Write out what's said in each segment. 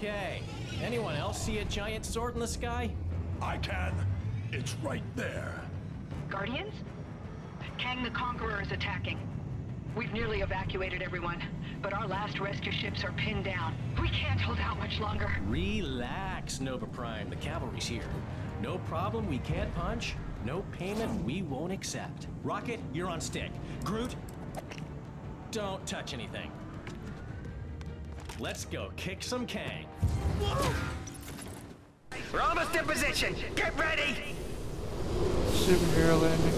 Okay. Anyone else see a giant sword in the sky? I can. It's right there. Guardians? Kang the Conqueror is attacking. We've nearly evacuated everyone, but our last rescue ships are pinned down. We can't hold out much longer. Relax, Nova Prime. The cavalry's here. No problem we can't punch. No payment we won't accept. Rocket, you're on stick. Groot, don't touch anything. Let's go kick some Kang. Whoa! We're almost in position. Get ready! Superhero landing.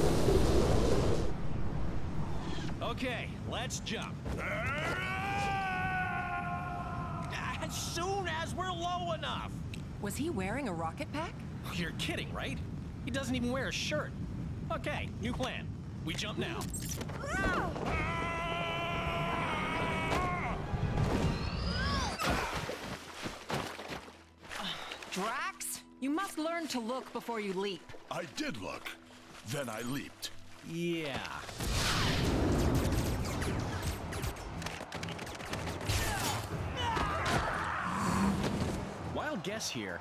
Okay, let's jump. As soon as we're low enough. Was he wearing a rocket pack? You're kidding, right? He doesn't even wear a shirt. Okay, new plan. We jump now. Drax, you must learn to look before you leap. I did look. Then I leaped. Yeah. Wild guess here.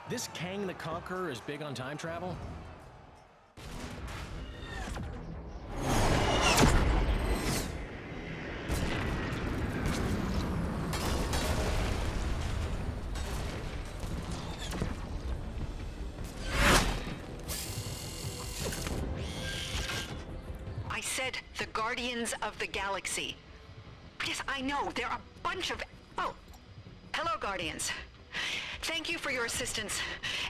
This Kang the Conqueror is big on time travel? I said the Guardians of the Galaxy. Yes, I know, they're a bunch of... Oh, hello, Guardians. Thank you for your assistance.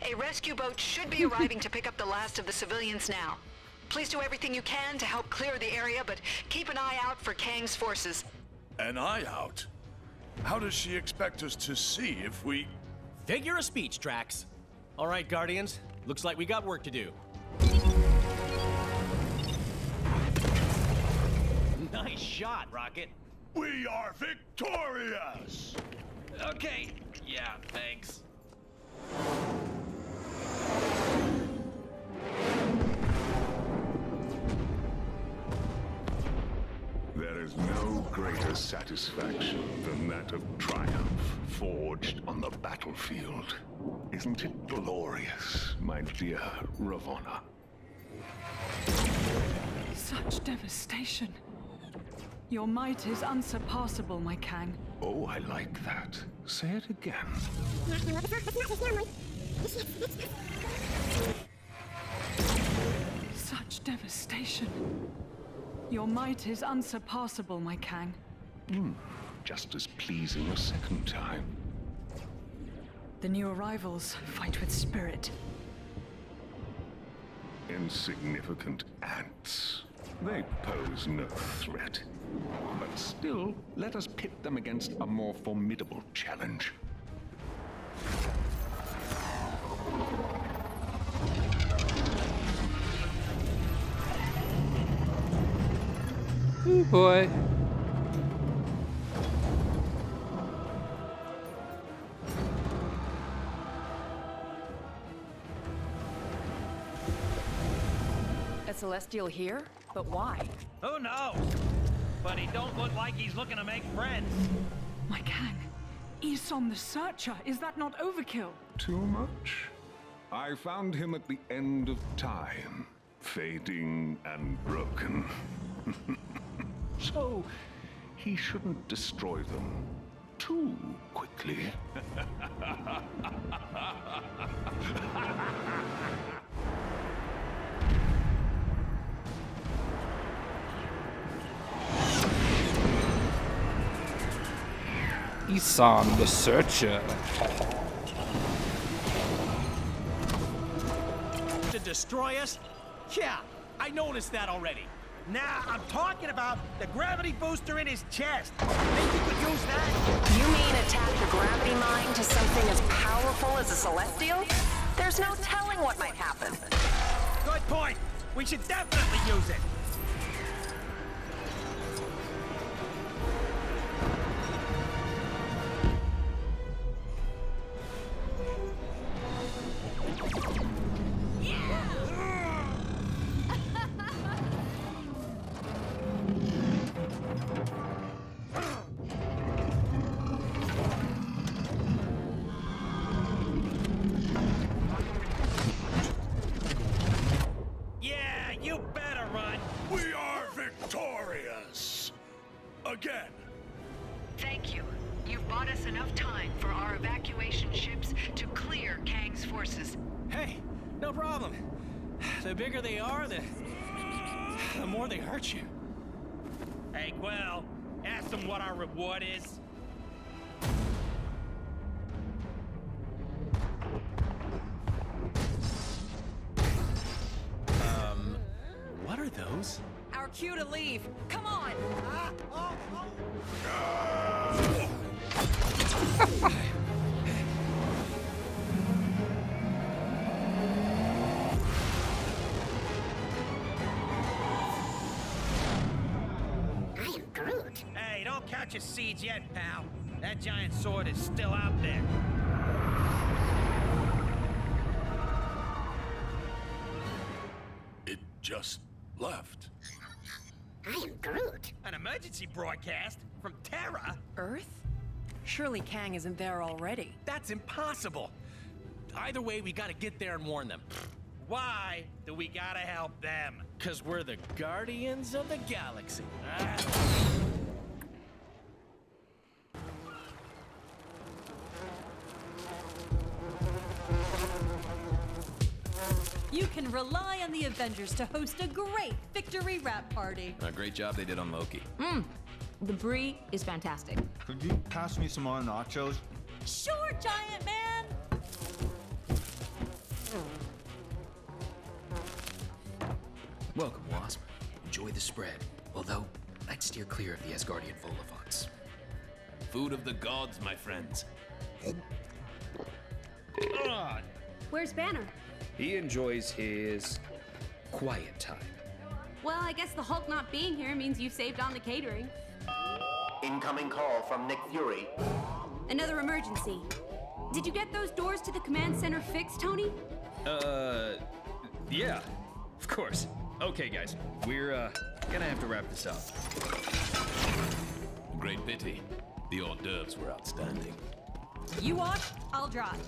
A rescue boat should be arriving to pick up the last of the civilians now. Please do everything you can to help clear the area, but keep an eye out for Kang's forces. An eye out? How does she expect us to see if we... Figure of speech, Drax. All right, Guardians. Looks like we got work to do. Nice shot, Rocket. We are victorious! Okay. Yeah, thanks. There is no greater satisfaction than that of triumph forged on the battlefield. Isn't it glorious, my dear Ravonna? Such devastation. Your might is unsurpassable, my Kang. Oh, I like that. Say it again. Such devastation. Your might is unsurpassable, my Kang. Just as pleasing a second time. The new arrivals fight with spirit. Insignificant ants. They pose no threat. But still, let us pit them against a more formidable challenge. Ooh boy. A Celestial here? But why? Who knows? But he don't look like he's looking to make friends. My Kang. Isom the Searcher. Is that not overkill? Too much? I found him at the end of time, fading and broken. So, he shouldn't destroy them too quickly. Isom the Searcher. To destroy us? Yeah, I noticed that already. Nah, I'm talking about the gravity booster in his chest. Think you could use that? You mean attach a gravity mine to something as powerful as a Celestial? There's no telling what might happen. Good point. We should definitely use it. Thank you. You've bought us enough time for our evacuation ships to clear Kang's forces. Hey, no problem. The bigger they are, the more they hurt you. Hey, Gwel, ask them what our reward is. What are those? Our cue to leave. Come on! Hey, don't count your seeds yet, pal. That giant sword is still out there. It just left. I am Groot. An emergency broadcast from Terra? Earth? Surely Kang isn't there already. That's impossible. Either way, we gotta get there and warn them. Why do we gotta help them? 'Cause we're the Guardians of the Galaxy. You can rely on the Avengers to host a great victory rap party. A great job they did on Loki. The brie is fantastic. Could you pass me some more nachos? Sure, giant man! Welcome, Wasp. Enjoy the spread. Although, I'd steer clear of the Asgardian Volivants. Food of the gods, my friends. Where's Banner? He enjoys his quiet time. Well, I guess the Hulk not being here means you've saved on the catering. Incoming call from Nick Fury. Another emergency. Did you get those doors to the command center fixed, Tony? Yeah, of course. Okay, guys, we're gonna have to wrap this up. Great pity. The hors d'oeuvres were outstanding. You watch, I'll drive.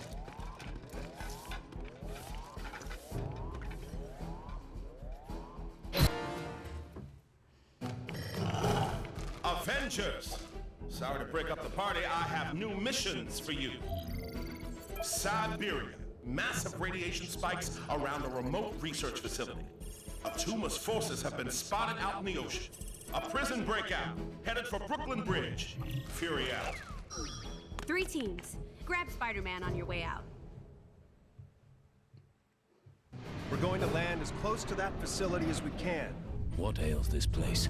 Avengers! Sorry to break up the party, I have new missions for you. Siberia. Massive radiation spikes around a remote research facility. Attuma's forces have been spotted out in the ocean. A prison breakout, headed for Brooklyn Bridge. Fury out. 3 teams. Grab Spider-Man on your way out. We're going to land as close to that facility as we can. What ails this place?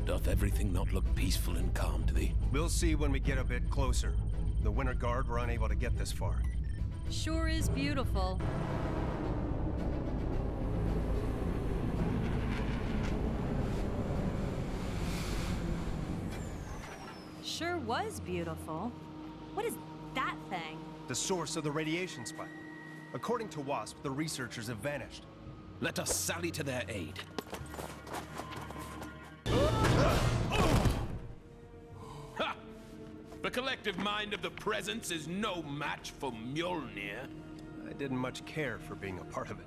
Doth everything not look peaceful and calm to thee? We'll see when we get a bit closer. The Winter Guard were unable to get this far. Sure is beautiful. Sure was beautiful. What is that thing? The source of the radiation spike. According to Wasp, the researchers have vanished. Let us sally to their aid. Ha! The collective mind of the Presence is no match for Mjolnir. I didn't much care for being a part of it.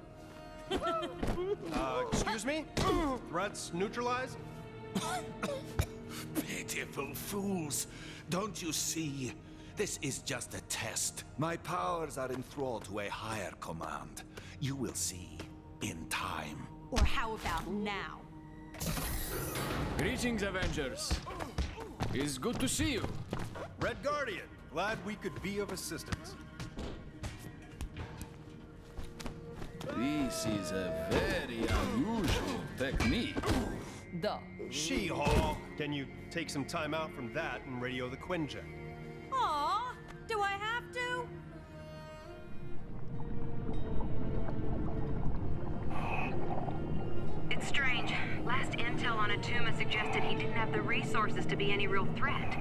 Excuse me? Threats neutralized? Pitiful fools. Don't you see? This is just a test. My powers are enthralled to a higher command. You will see in time. Or how about now? Greetings, Avengers. It's good to see you. Red Guardian, glad we could be of assistance. This is a very unusual technique. Duh. She-Hulk! Can you take some time out from that and radio the Quinjet? Aw, do I have to? It's strange. Last intel on Attuma suggested he didn't have the resources to be any real threat.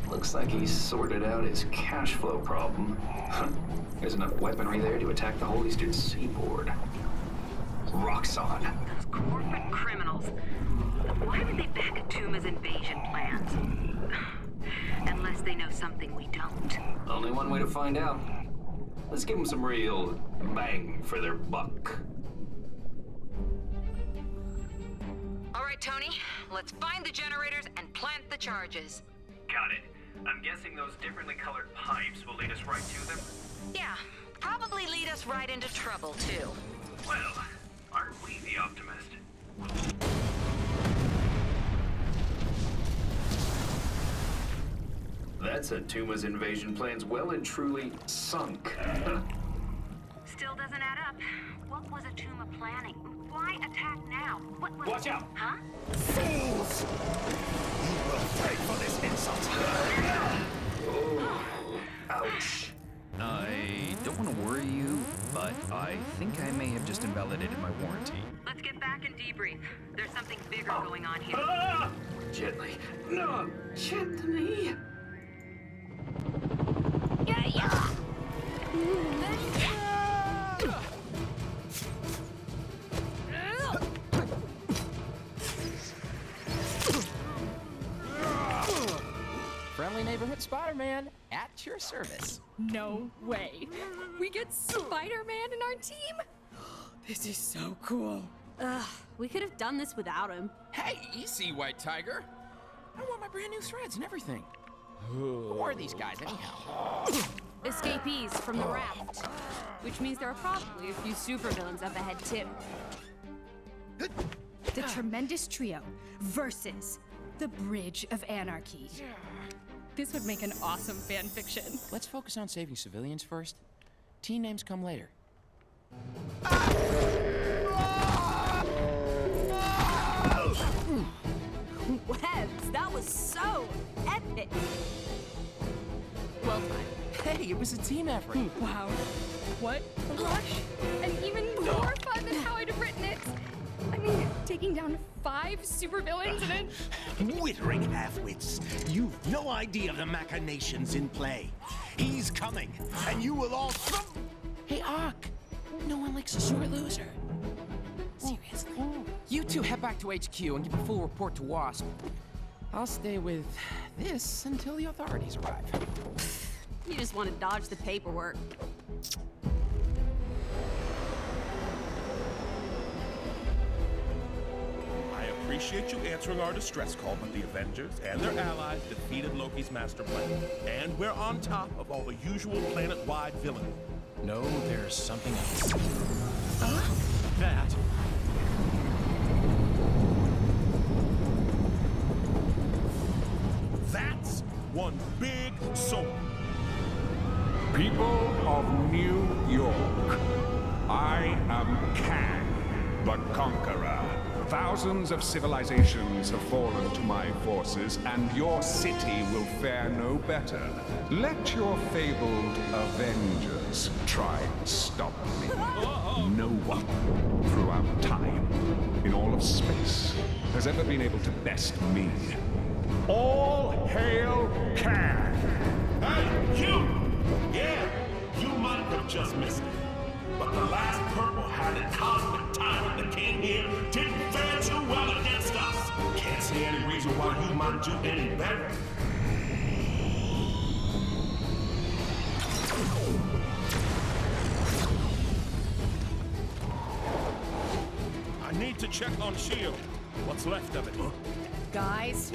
Looks like he's sorted out his cash flow problem. There's enough weaponry there to attack the whole eastern seaboard. Roxxon. Those corporate criminals. Why would they back Attuma's invasion plans? Unless they know something we don't. Only one way to find out. Let's give them some real bang for their buck. All right, Tony, let's find the generators and plant the charges. Got it. I'm guessing those differently colored pipes will lead us right to them? Yeah, probably lead us right into trouble, too. Well, aren't we the optimist? That's Attuma's invasion plans well and truly sunk. Still doesn't add up. What was Attuma planning? Why attack now? What was... Watch out! Huh? Fools! You will pay for this insult! Oh, ouch. I don't want to worry you, but I think I may have just invalidated my warranty. Let's get back and debrief. There's something bigger going on here. Gently. No, gently. Yeah. Friendly neighborhood Spider-Man at your service. No way. We get Spider-Man in our team? This is so cool. Ugh, we could have done this without him. Hey, easy, White Tiger. I want my brand new threads and everything. Who are these guys, anyhow? Escapees from the raft. Which means there are probably a few supervillains up ahead, too. The Tremendous Trio versus the Bridge of Anarchy. This would make an awesome fan fiction. Let's focus on saving civilians first. Team names come later. Webs, that was so epic. Well done. Hey, it was a team effort. Wow. What a rush. And even more fun than how I'd have written it. I mean, taking down 5 supervillains and then... Withering half-wits, you've no idea of the machinations in play. He's coming, and you will all... Hey, Ock. No one likes a sore loser. Seriously. You two head back to HQ and give a full report to Wasp. I'll stay with this until the authorities arrive. You just want to dodge the paperwork. I appreciate you answering our distress call, but the Avengers and their allies defeated Loki's master plan. And we're on top of all the usual planet-wide villainy. No, there's something else. That. That's one big soul. People of New York, I am Kang the Conqueror. Thousands of civilizations have fallen to my forces, and your city will fare no better. Let your fabled Avengers try and stop me. No one throughout time, in all of space, has ever been able to best me. All hail Kang! Hey, you! Yeah, you might have just missed it. But the last purple-hatted cosmic tyrant that came here didn't fare too well against us. Can't see any reason why you might do any better. I need to check on S.H.I.E.L.D. What's left of it. Guys.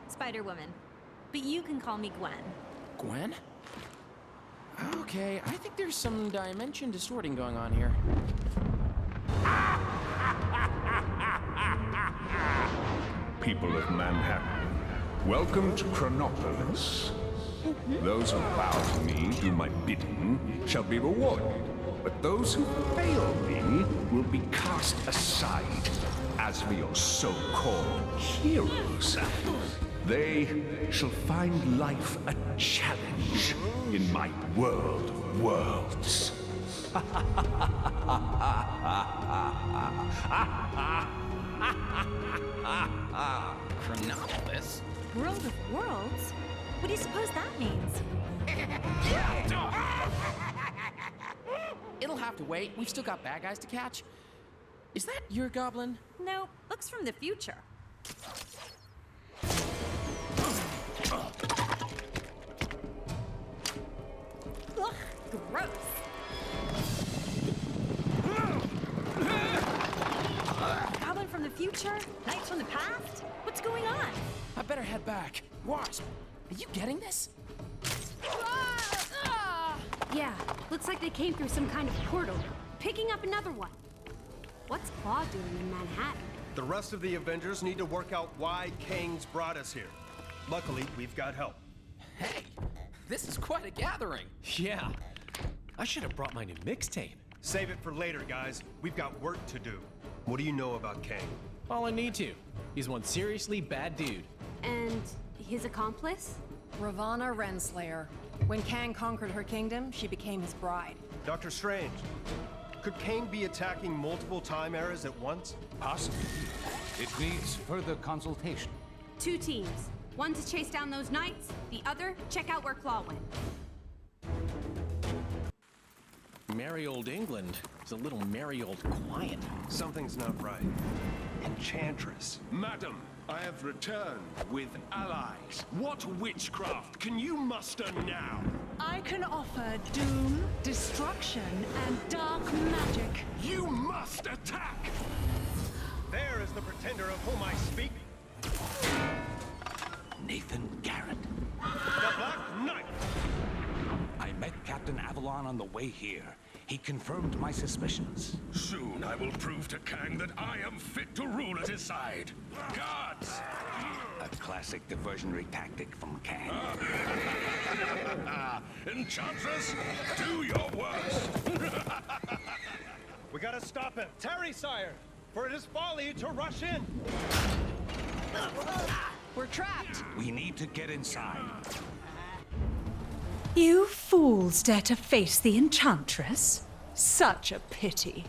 Spider-Woman. But you can call me Gwen. Gwen? Okay, I think there's some dimension distorting going on here. People of Manhattan, Welcome to Chronopolis. Those who bow to me, do my bidding, shall be rewarded. But those who fail me will be cast aside. As for your so-called heroes, they shall find life a challenge in my world of worlds. Chronopolis? World of Worlds? What do you suppose that means? It'll have to wait. We've still got bad guys to catch. Is that your goblin? No, looks from the future. Ugh, gross. Goblin from the future? Knights from the past? What's going on? I better head back. Wasp, are you getting this? Yeah, looks like they came through some kind of portal, picking up another one. What's Klaw doing in Manhattan? The rest of the Avengers need to work out why Kang's brought us here. Luckily, we've got help. Hey, this is quite a gathering. Yeah, I should have brought my new mixtape. Save it for later, guys. We've got work to do. What do you know about Kang? All I need to. He's one seriously bad dude. And his accomplice? Ravana Renslayer. When Kang conquered her kingdom, she became his bride. Dr. Strange, could Kang be attacking multiple time eras at once? Possibly. It needs further consultation. 2 teams. One to chase down those knights, the other, check out where Klaw went. Merry old England is a little merry old quiet. Something's not right. Enchantress. Madam, I have returned with allies. What witchcraft can you muster now? I can offer doom, destruction, and dark magic. You must attack! There is the pretender of whom I speak. Nathan Garrett. The Black Knight! I met Captain Avalon on the way here. He confirmed my suspicions. Soon I will prove to Kang that I am fit to rule at his side. Guards! A classic diversionary tactic from Kang. Enchantress, do your worst! We gotta stop him. Tarry, sire, for it is folly to rush in. We're trapped. We need to get inside. You fools dare to face the Enchantress? Such a pity.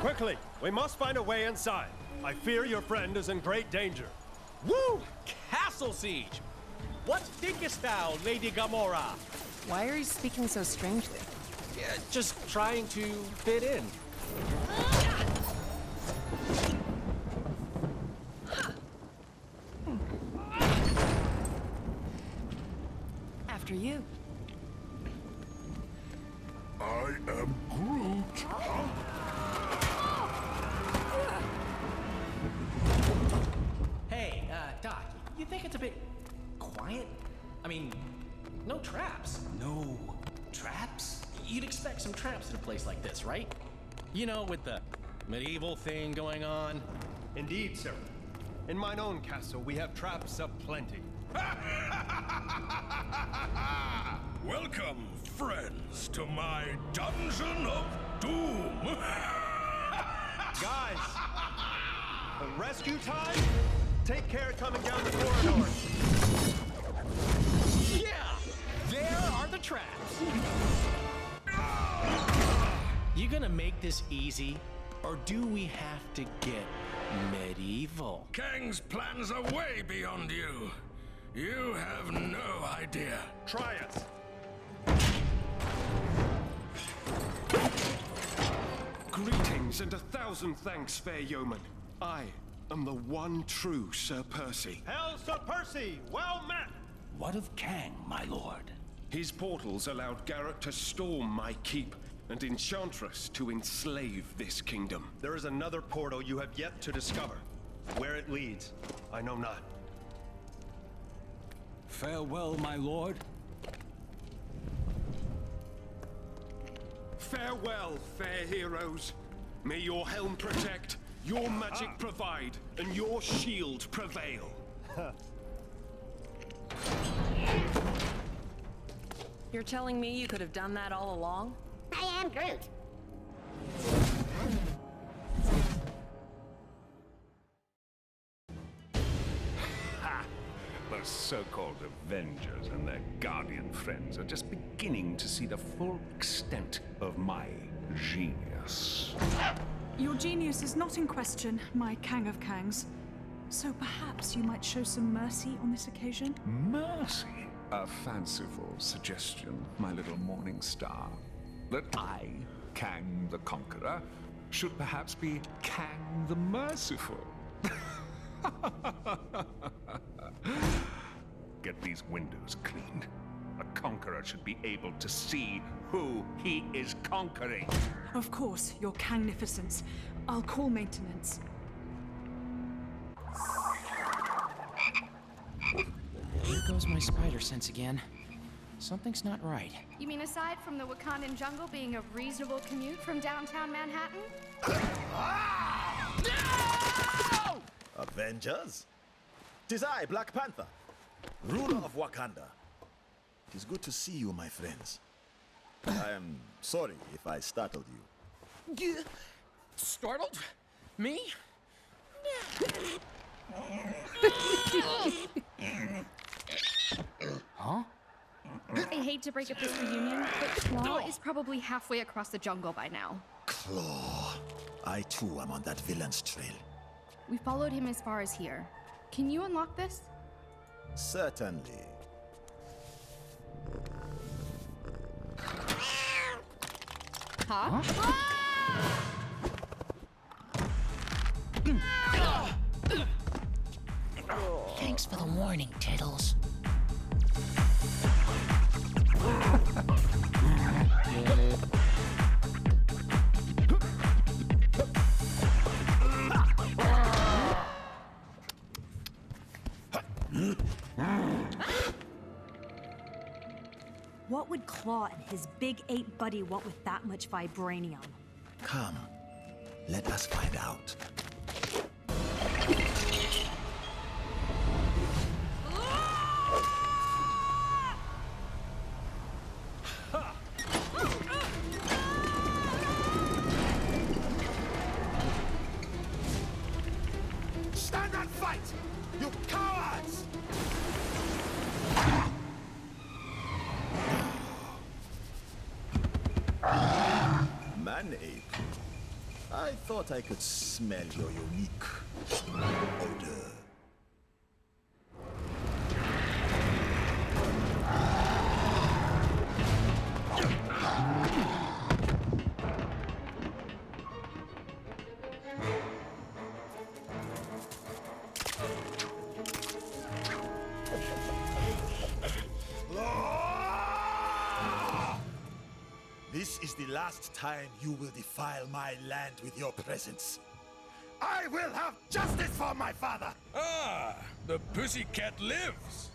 Quickly, we must find a way inside. I fear your friend is in great danger. Woo! Castle siege! What thinkest thou, Lady Gamora? Why are you speaking so strangely? Yeah, just trying to fit in. After you. I am Groot. Hey, Doc, you think it's a bit quiet? I mean, no traps. No traps? You'd expect some traps in a place like this, right? You know, with the medieval thing going on. Indeed, sir. In mine own castle, we have traps aplenty. Welcome, friends, to my dungeon of doom. Guys, rescue time? Take care coming down the corridor. Yeah, there are the traps. You gonna make this easy, or do we have to get medieval? Kang's plans are way beyond you. You have no idea. Try us. Greetings and 1,000 thanks, fair yeoman. I am the one true Sir Percy. Hail, Sir Percy! Well met! What of Kang, my lord? His portals allowed Garrett to storm my keep, and Enchantress to enslave this kingdom. There is another portal you have yet to discover. Where it leads, I know not. Farewell, my lord. Farewell, fair heroes. May your helm protect, Your magic provide, and your shield prevail. You're telling me you could have done that all along? I am Groot. Ha! Those so-called Avengers and their Guardian friends are just beginning to see the full extent of my genius. Your genius is not in question, my Kang of Kangs. So perhaps you might show some mercy on this occasion? Mercy? A fanciful suggestion, my little morning star. That I, Kang the Conqueror, should perhaps be Kang the Merciful. Get these windows cleaned. A conqueror should be able to see who he is conquering. Of course, your Kangnificence. I'll call maintenance. Here goes my spider sense again. Something's not right. You mean aside from the Wakandan jungle being a reasonable commute from downtown Manhattan? Avengers? 'Tis I, Black Panther, ruler of Wakanda. 'Tis good to see you, my friends. I am sorry if I startled you. Startled? Me? Huh? I hate to break up this reunion, but Klaw is probably halfway across the jungle by now. Klaw. I too am on that villain's trail. We followed him as far as here. Can you unlock this? Certainly. Huh? Thanks for the warning, Tiddles. What would Klaw and his big ape buddy want with that much vibranium? Come, let us find out. Stand and fight! You cowards! Man-ape. I thought I could smell your unique odor. This is the last time you will defile my land with your presence. I will have justice for my father! Ah, the pussycat lives.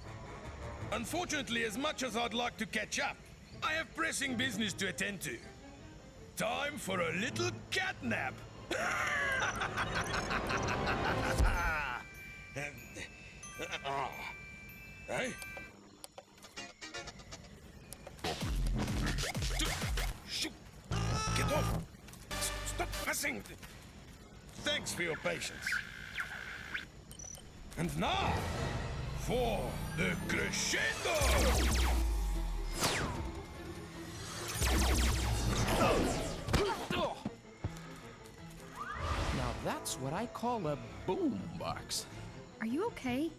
Unfortunately, as much as I'd like to catch up, I have pressing business to attend to. Time for a little catnap. Hey? Shoot! Get off! Stop pressing! Thanks for your patience. And now, for the crescendo! Now that's what I call a boombox. Are you okay?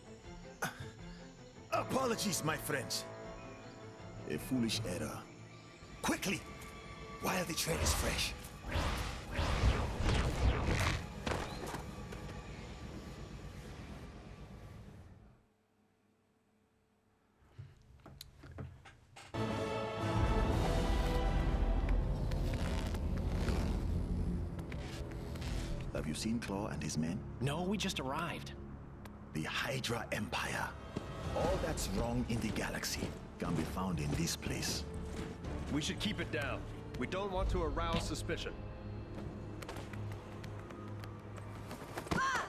Apologies, my friends. A foolish error. Quickly, while the trail is fresh. Have you seen Klaw and his men? No, we just arrived. The Hydra Empire. All that's wrong in the galaxy can be found in this place. We should keep it down. We don't want to arouse suspicion.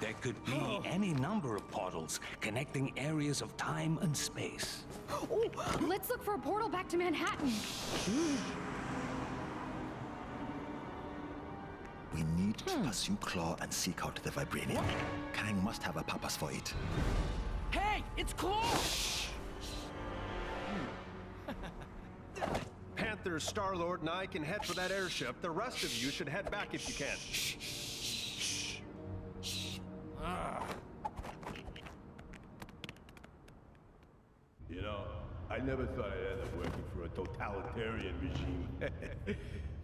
There could be any number of portals connecting areas of time and space. Ooh, let's look for a portal back to Manhattan. We need to pursue Klaw and seek out the Vibranium. Kang must have a purpose for it. Hey, it's Klaw! Panther, Star-Lord, and I can head for that airship. The rest of you should head back if you can. You know, I never thought I'd end up working for a totalitarian regime.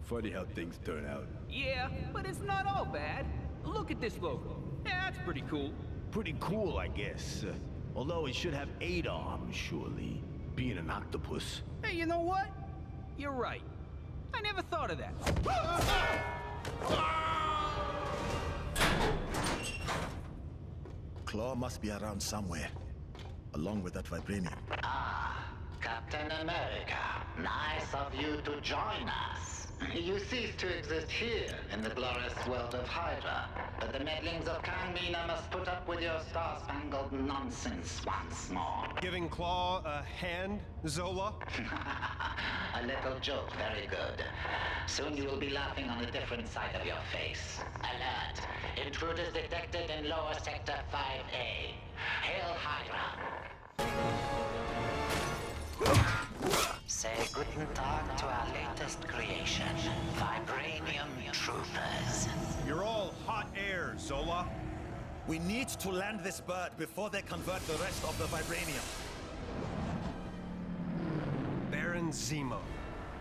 Funny how things turn out. Yeah, but it's not all bad. Look at this logo. Yeah, that's pretty cool. Pretty cool, I guess. Although it should have 8 arms, surely. Being an octopus. Hey, you know what? You're right. I never thought of that. Klaw must be around somewhere, along with that Vibranium. Ah, Captain America. Nice of you to join us. You cease to exist here in the glorious world of Hydra, but the meddlings of Kang must put up with your star-spangled nonsense once more. Giving Klaw a hand, Zola? A little joke, very good. Soon you will be laughing on a different side of your face. Alert! Intruders detected in lower sector 5A. Hail Hydra! Say guten Tag to our latest creation, Vibranium Troopers. You're all hot air, Zola. We need to land this bird before they convert the rest of the Vibranium. Baron Zemo.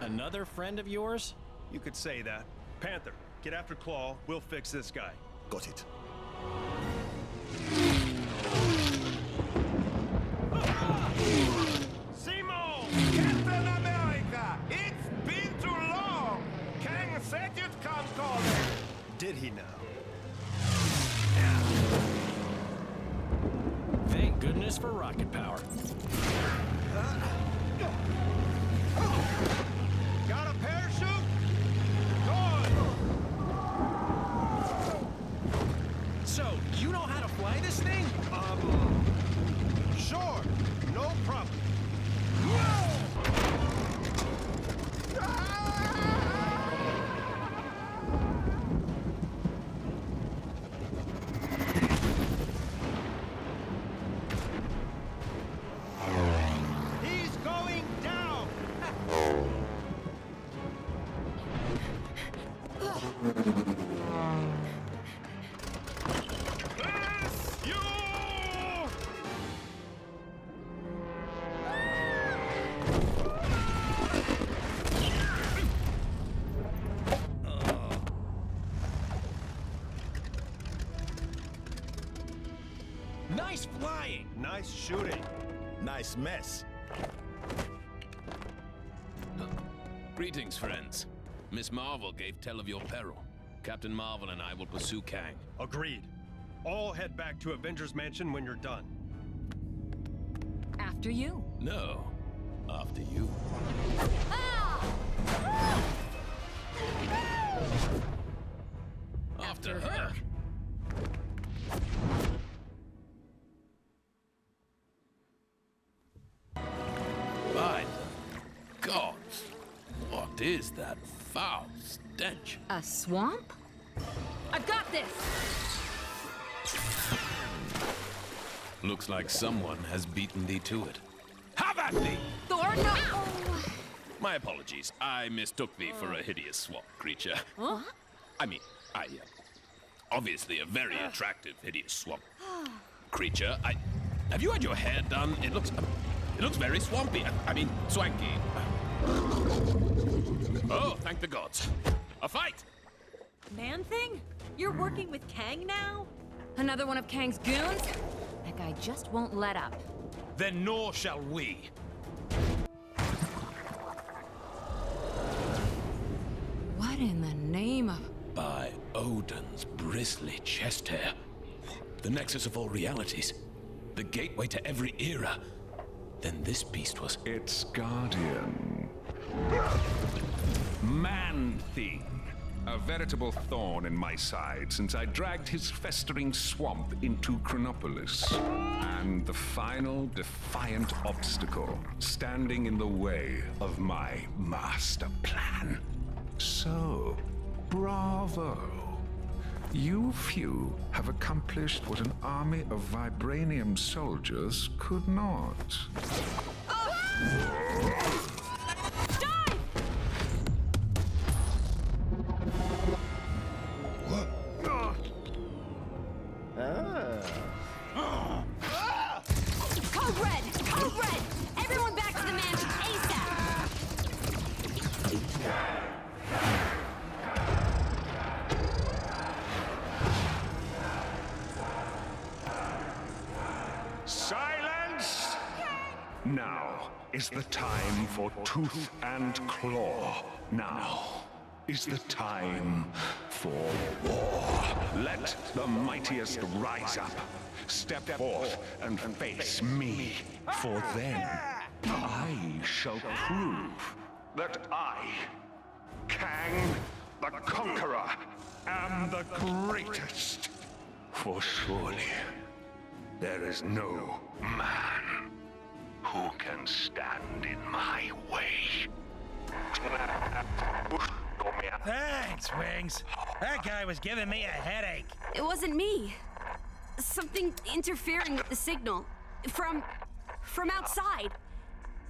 Another friend of yours? You could say that. Panther, get after Klaw. We'll fix this guy. Got it. Zemo! Captain America! It's been too long! Kang said you'd come calling! Did he now? Thank goodness for rocket power. Got a parachute? Good! So, you know how to fly this thing? Sure. No problem. He's going down! You! Nice flying! Nice shooting. Nice mess. Greetings, friends. Miss Marvel gave tell of your peril. Captain Marvel and I will pursue Kang. Agreed. All head back to Avengers Mansion when you're done. After you. No, after you. After her. By the gods, what is that foul stench? A swamp? I've got this! Looks like someone has beaten thee to it. Have at thee! Thor, no! My apologies. I mistook thee for a hideous swamp creature. What? I mean, obviously a very attractive hideous swamp creature. Have you had your hair done? It looks very swampy. I mean, swanky. Oh, thank the gods. A fight! Man-Thing? You're working with Kang now? Another one of Kang's goons? That guy just won't let up. Then nor shall we. What in the name of... By Odin's bristly chest hair. The nexus of all realities. The gateway to every era. Then this beast was... Its guardian. Man-Thing. A veritable thorn in my side since I dragged his festering swamp into Chronopolis. And the final defiant obstacle standing in the way of my master plan. So, bravo. You few have accomplished what an army of vibranium soldiers could not. Code red! Code red! Everyone back to the mansion ASAP! Silence! Now is the time for tooth and claw. Now is the time for war. Let the mightiest rise up. Step forth and face me. For then I shall prove that I, Kang the Conqueror, am the greatest. For surely there is no man who can stand in my way. Thanks, Wings. That guy was giving me a headache. It wasn't me. Something interfering with the signal. From outside.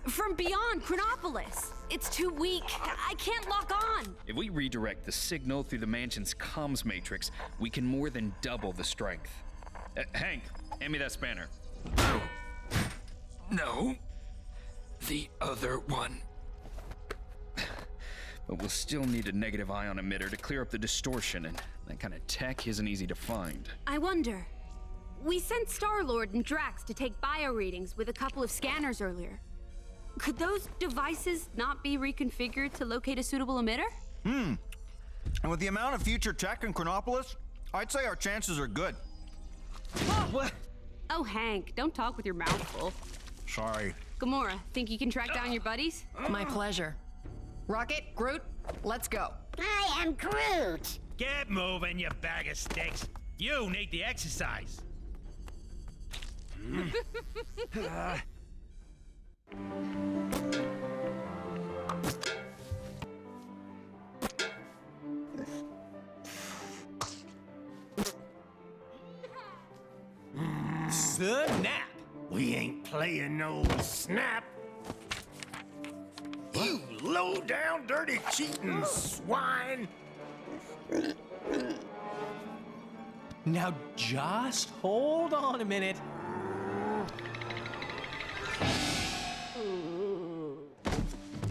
From beyond Chronopolis. It's too weak. I can't lock on. If we redirect the signal through the mansion's comms matrix, we can more than double the strength. Hank, hand me that spanner. No. The other one. But we'll still need a negative ion emitter to clear up the distortion, and that kind of tech isn't easy to find. I wonder. We sent Star-Lord and Drax to take bio readings with a couple of scanners earlier. Could those devices not be reconfigured to locate a suitable emitter? And with the amount of future tech in Chronopolis, I'd say our chances are good. What? Oh, Hank, don't talk with your mouth full. Sorry. Gamora, think you can track down your buddies? My pleasure. Rocket, Groot, let's go. I am Groot. Get moving, you bag of sticks. You need the exercise. Snap! We ain't playing no snap. You low-down, dirty, cheating swine! Now just hold on a minute.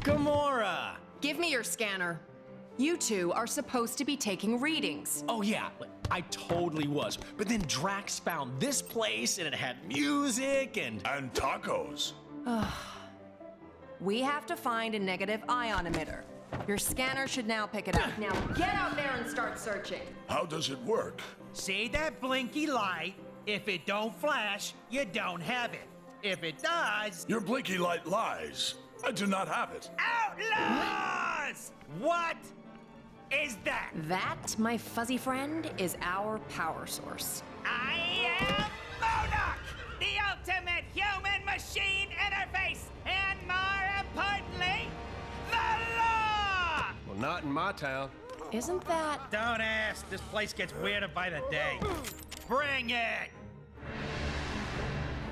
Gamora! Give me your scanner. You two are supposed to be taking readings. Oh yeah, I totally was. But then Drax found this place and it had music and tacos. We have to find a negative ion emitter. Your scanner should now pick it up. Now get out there and start searching. How does it work? See that blinky light? If it don't flash, you don't have it. If it does... Your blinky light lies. I do not have it. Outlaws! What is that? That, my fuzzy friend, is our power source. I am Monarch, the ultimate human-machine interface, and more importantly, the law! Well, not in my town. Isn't that... Don't ask. This place gets weirder by the day. Bring it!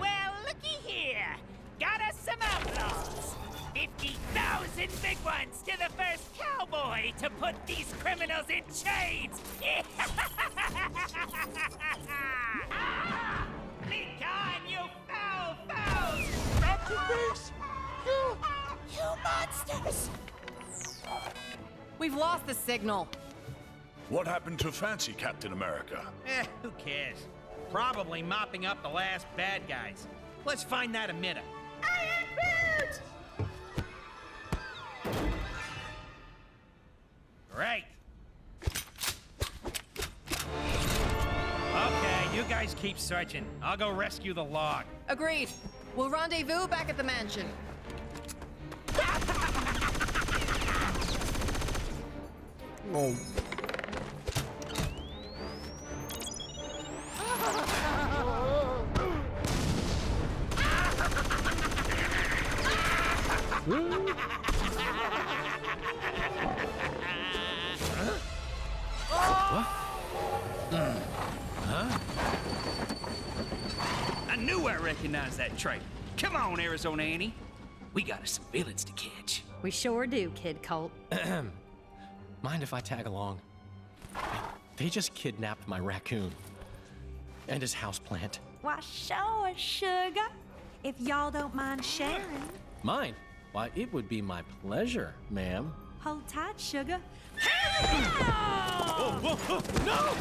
Well, looky here. Got us some outlaws. 50,000 big ones to the first cowboy to put these criminals in chains! Be gone, you foul fouls! Stop your face! You monsters! We've lost the signal. What happened to Fancy Captain America? Who cares? Probably mopping up the last bad guys. Let's find that emitter. I am Groot! Great. Okay, you guys keep searching. I'll go rescue the log. Agreed. We'll rendezvous back at the mansion. I knew I recognized that trait. Come on, Arizona Annie. We got us some villains to catch. We sure do, Kid Colt. Mind if I tag along? They just kidnapped my raccoon. And his houseplant. Why, sure, sugar. If y'all don't mind sharing. Mine? Why, it would be my pleasure, ma'am. Hold tight, sugar. Whoa, whoa, whoa, no!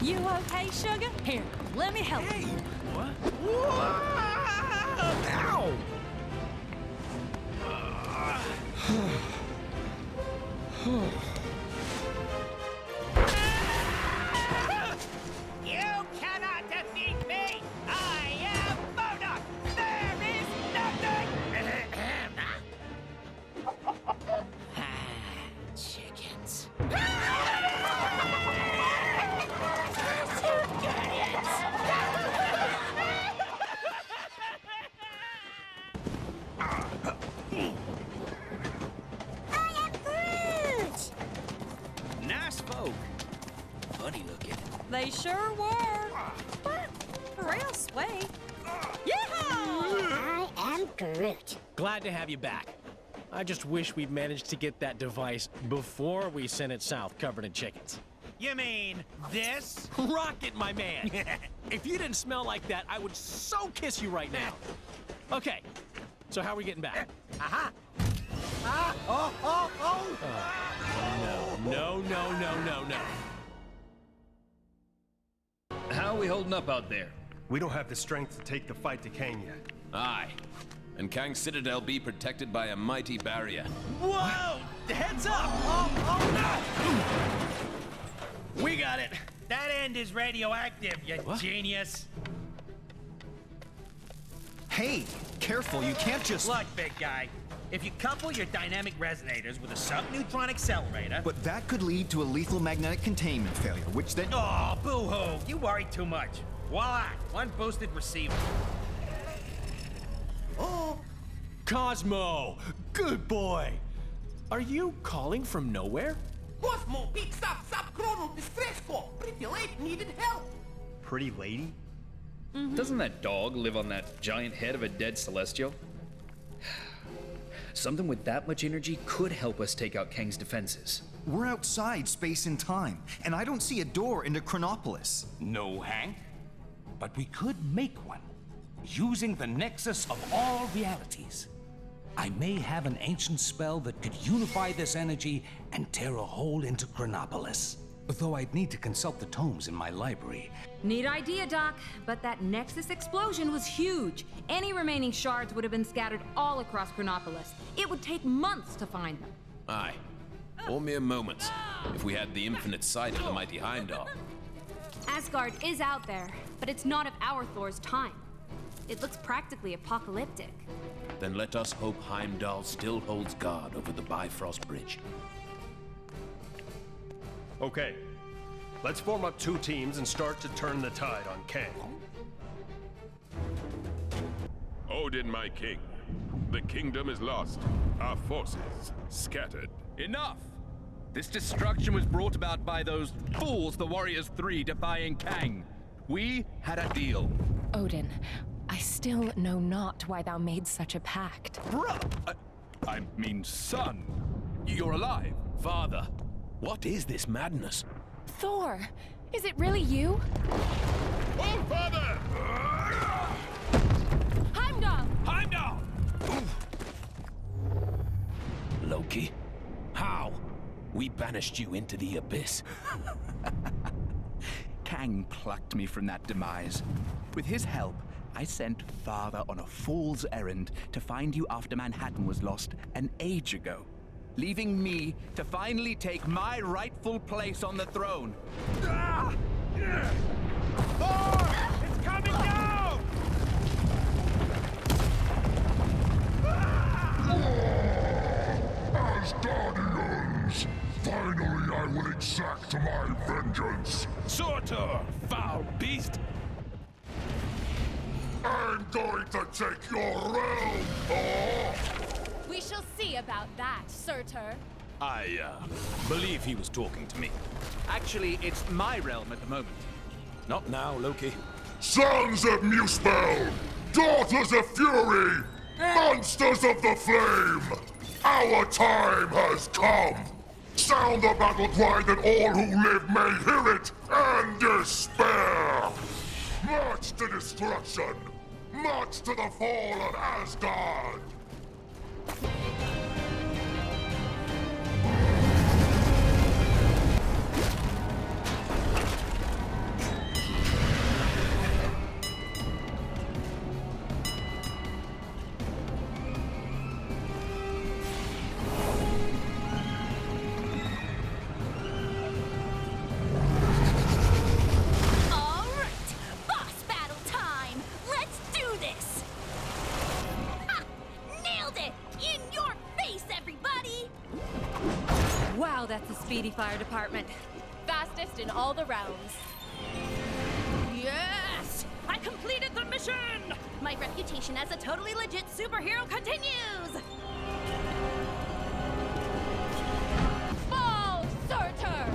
You okay, sugar? Here, let me help you. What? Ow! You cannot defeat me! I am Modok! There is nothing! Chickens. Nice folk. Funny looking. They sure were. But real sweet. I am Groot. Glad to have you back. I just wish we'd managed to get that device before we sent it south covered in chickens. You mean this? Rocket, my man! If you didn't smell like that, I would so kiss you right now. Okay, so how are we getting back? Aha! Ah! Oh! Oh! Oh! No. How are we holding up out there? We don't have the strength to take the fight to Kang yet. Aye. And Kang's Citadel be protected by a mighty barrier. Whoa! Heads up! Oh, no! We got it! That end is radioactive, you genius. Hey, careful, you can't just... Look, big guy. If you couple your dynamic resonators with a subneutron accelerator... But that could lead to a lethal magnetic containment failure, which then... Oh, boo-hoo! You worry too much. Voila! One boosted receiver. Oh! Cosmo! Good boy! Are you calling from nowhere? Cosmo picks up sub-chronal distress call. Pretty lady needed help. Pretty lady? Doesn't that dog live on that giant head of a dead Celestial? Something with that much energy could help us take out Kang's defenses. We're outside space and time, and I don't see a door into Chronopolis. No, Hank. But we could make one, using the Nexus of all realities. I may have an ancient spell that could unify this energy and tear a hole into Chronopolis. Though I'd need to consult the tomes in my library. Neat idea, Doc, but that Nexus explosion was huge. Any remaining shards would have been scattered all across Chronopolis. It would take months to find them. Aye. Or mere moments, if we had the infinite sight of the mighty Heimdall. Asgard is out there, but it's not of our Thor's time. It looks practically apocalyptic. Then let us hope Heimdall still holds guard over the Bifrost Bridge. Okay. Let's form up 2 teams and start to turn the tide on Kang. Odin, my king. The kingdom is lost. Our forces scattered. Enough! This destruction was brought about by those fools, the Warriors 3, defying Kang. We had a deal. Odin, I still know not why thou made such a pact. Bruh! I mean, son, you're alive. Father, what is this madness? Thor, is it really you? Oh, father! Heimdall! Heimdall! Loki, how? We banished you into the abyss. Kang plucked me from that demise. With his help, I sent Father on a fool's errand to find you after Manhattan was lost an age ago, leaving me to finally take my rightful place on the throne. Ah! Thor! It's coming down! Asgardians! Finally I will exact my vengeance. Surtur, foul beast! I'm going to take your realm, Thor! We shall see about that, Surtur. I, believe he was talking to me. Actually, it's my realm at the moment. Not now, Loki. Sons of Muspel! Daughters of Fury! Monsters of the Flame! Our time has come! Sound the battle cry that all who live may hear it and despair! March to destruction! March to the fall of Asgard! Fire department. Fastest in all the realms. Yes! I completed the mission! My reputation as a totally legit superhero continues! Fall, Surtur!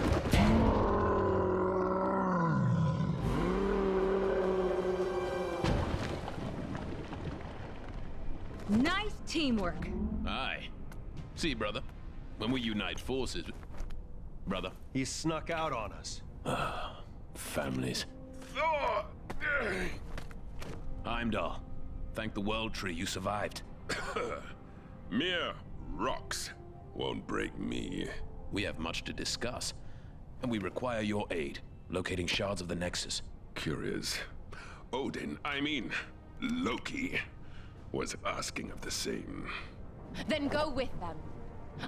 Nice teamwork. Aye. See, brother, when we unite forces... Brother. He snuck out on us. Families. Thor! Heimdall, thank the World Tree you survived. Mere rocks won't break me. We have much to discuss, and we require your aid, locating shards of the Nexus. Curious. Odin, I mean, Loki, was asking of the same. Then go with them.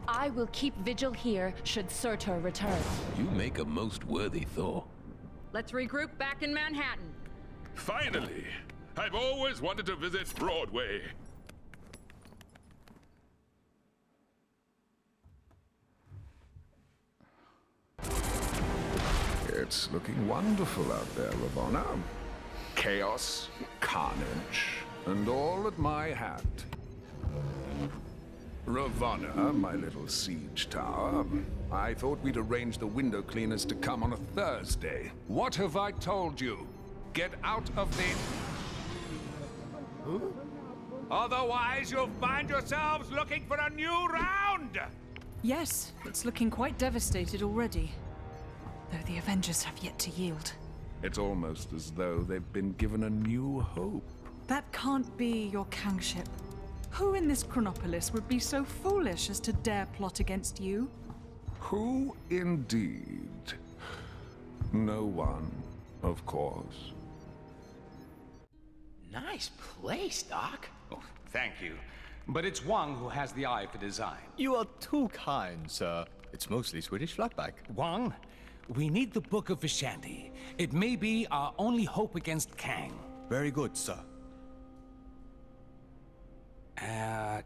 I will keep vigil here should Surtur return. You make a most worthy Thor. Let's regroup back in Manhattan. Finally! I've always wanted to visit Broadway. It's looking wonderful out there, Ravonna. Chaos, carnage, and all at my hand. Ravonna, my little siege tower, I thought we'd arrange the window cleaners to come on a Thursday. What have I told you? Get out of the... Huh? Otherwise, you'll find yourselves looking for a new round! Yes, it's looking quite devastated already. Though the Avengers have yet to yield. It's almost as though they've been given a new hope. That can't be your Kangship. Who in this Chronopolis would be so foolish as to dare plot against you? Who indeed? No one, of course. Nice place, Doc. Oh, thank you. But it's Wang who has the eye for design. You are too kind, sir. It's mostly Swedish flatback. Wang, we need the Book of Vishanti. It may be our only hope against Kang. Very good, sir.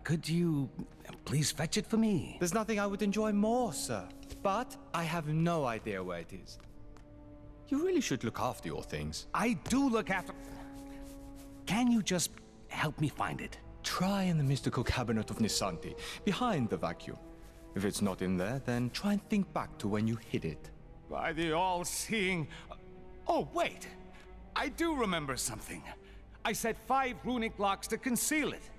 Could you please fetch it for me? There's nothing I would enjoy more, sir. But I have no idea where it is. You really should look after your things. I do look after... Can you just help me find it? Try in the mystical cabinet of Nisanti, behind the vacuum. If it's not in there, then try and think back to when you hid it. By the all-seeing... Oh, wait! I do remember something. I set 5 runic locks to conceal it.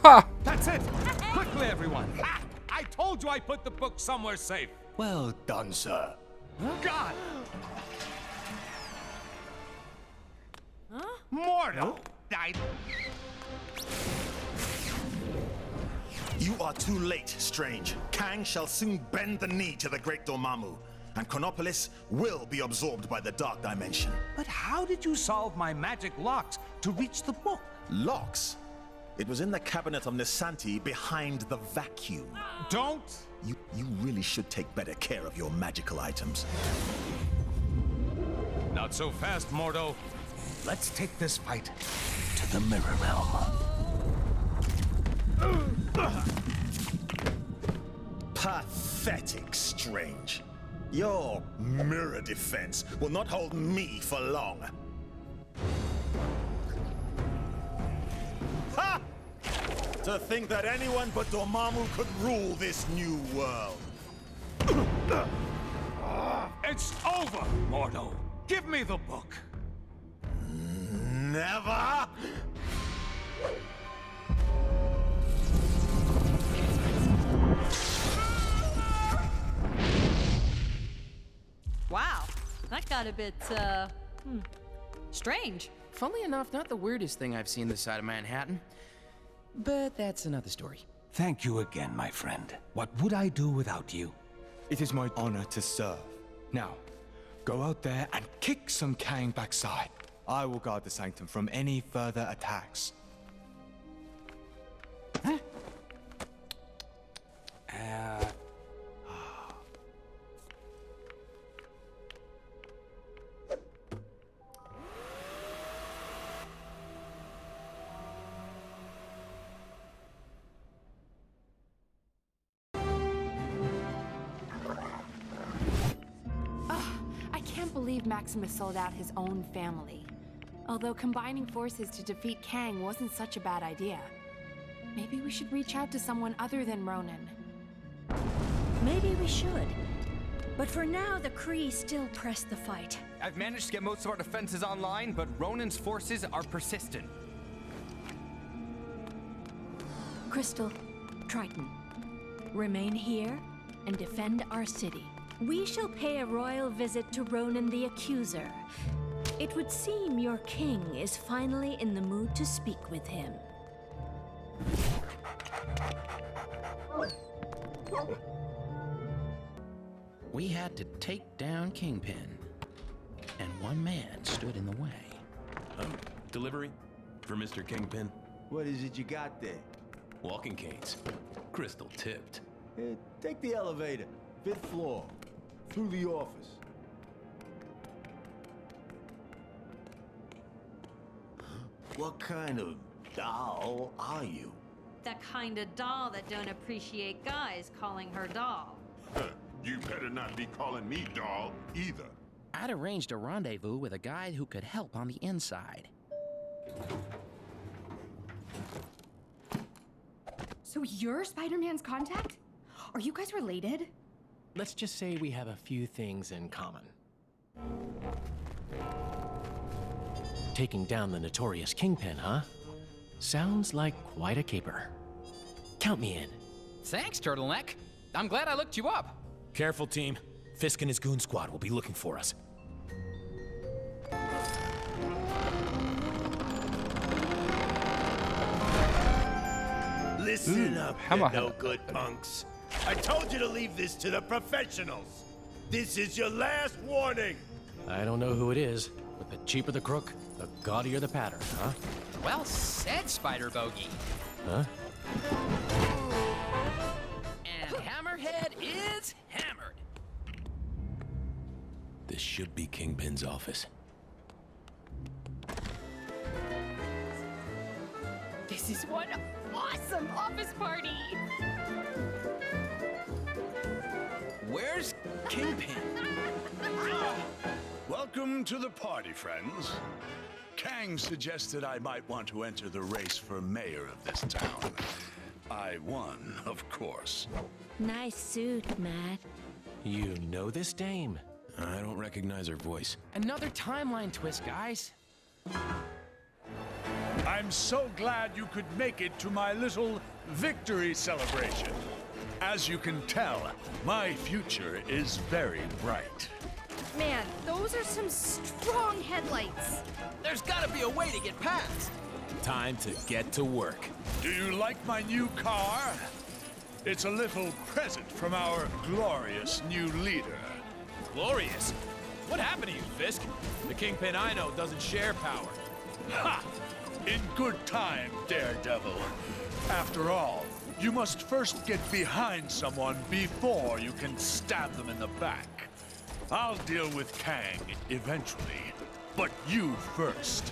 Ha! That's it! Quickly, everyone! Ha! I told you I put the book somewhere safe! Well done, sir. God! Huh? Mordo! You are too late, Strange. Kang shall soon bend the knee to the Great Dormammu, and Chronopolis will be absorbed by the Dark Dimension. But how did you solve my magic locks to reach the book? Locks? It was in the cabinet of Nisanti behind the vacuum. Don't! You really should take better care of your magical items. Not so fast, Mordo. let's take this fight to the Mirror Realm. Pathetic, Strange. Your mirror defense will not hold me for long. Ha! To think that anyone but Dormammu could rule this new world. It's over, Mordo. Give me the book. Never! Wow, that got a bit, strange. Funnily enough, not the weirdest thing I've seen this side of Manhattan. But that's another story. Thank you again, my friend. What would I do without you? It is my honor to serve. Now, go out there and kick some Kang backside. I will guard the Sanctum from any further attacks. Huh? Maximus sold out his own family. Although combining forces to defeat Kang wasn't such a bad idea. Maybe we should reach out to someone other than Ronan. Maybe we should. But for now, the Kree still press the fight. I've managed to get most of our defenses online, but Ronan's forces are persistent. Crystal, Triton, remain here and defend our city. We shall pay a royal visit to Ronan the Accuser. It would seem your king is finally in the mood to speak with him. We had to take down Kingpin, and one man stood in the way. Delivery for Mr. Kingpin. What is it you got there? Walking canes. Crystal tipped. Take the elevator. 5th floor. Through the office. What kind of doll are you? The kind of doll that don't appreciate guys calling her doll. You better not be calling me doll either. I'd arranged a rendezvous with a guy who could help on the inside. So you're Spider-Man's contact? Are you guys related? Let's just say we have a few things in common. Taking down the notorious Kingpin, huh? Sounds like quite a caper. Count me in. Thanks, Turtleneck. I'm glad I looked you up. Careful, team. Fisk and his goon squad will be looking for us. Listen up, you no-good punks. I told you to leave this to the professionals. This is your last warning. I don't know who it is, but the cheaper the crook, the gaudier the pattern, huh? Well said, Spider Bogey. Huh? And Hammerhead is hammered. This should be Kingpin's office. This is one awesome office party! Where's Kingpin? Welcome to the party, friends. Kang suggested I might want to enter the race for mayor of this town. I won, of course. Nice suit, Matt. You know this dame? I don't recognize her voice. Another timeline twist, guys. I'm so glad you could make it to my little victory celebration. As you can tell, my future is very bright. Man, those are some strong headlights. There's gotta be a way to get past. Time to get to work. Do you like my new car? It's a little present from our glorious new leader. Glorious? What happened to you, Fisk? The Kingpin I know doesn't share power. Ha! In good time, Daredevil. After all, you must first get behind someone before you can stab them in the back. I'll deal with Kang eventually. but you first.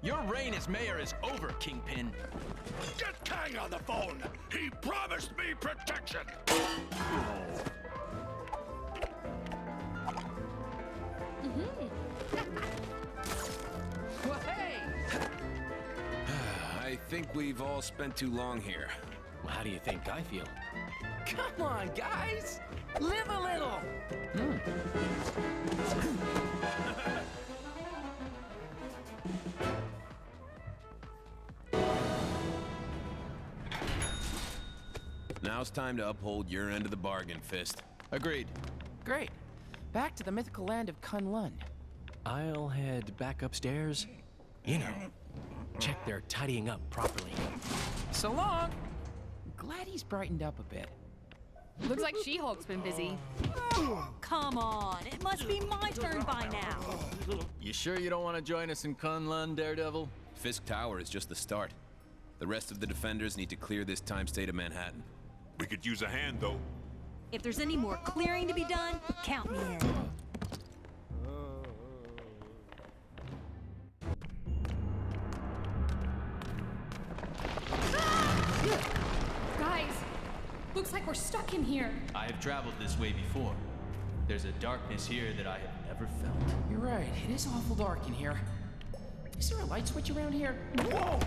Your reign as mayor is over, Kingpin. Get Kang on the phone! He promised me protection! Well, hey! I think we've all spent too long here. Well, how do you think I feel? Come on, guys! Live a little! Now it's time to uphold your end of the bargain, Fist. Agreed. Great. Back to the mythical land of Kunlun. I'll head back upstairs. You know, check they're tidying up properly. So long! Glad he's brightened up a bit. Looks like She-Hulk's been busy. Come on, it must be my turn by now. You sure you don't want to join us in Kunlun, Daredevil? Fisk Tower is just the start. The rest of the defenders need to clear this time state of Manhattan. We could use a hand, though. If there's any more clearing to be done, count me in. Guys, looks like we're stuck in here. I have traveled this way before. There's a darkness here that I have never felt. You're right, it is awful dark in here. Is there a light switch around here? Whoa!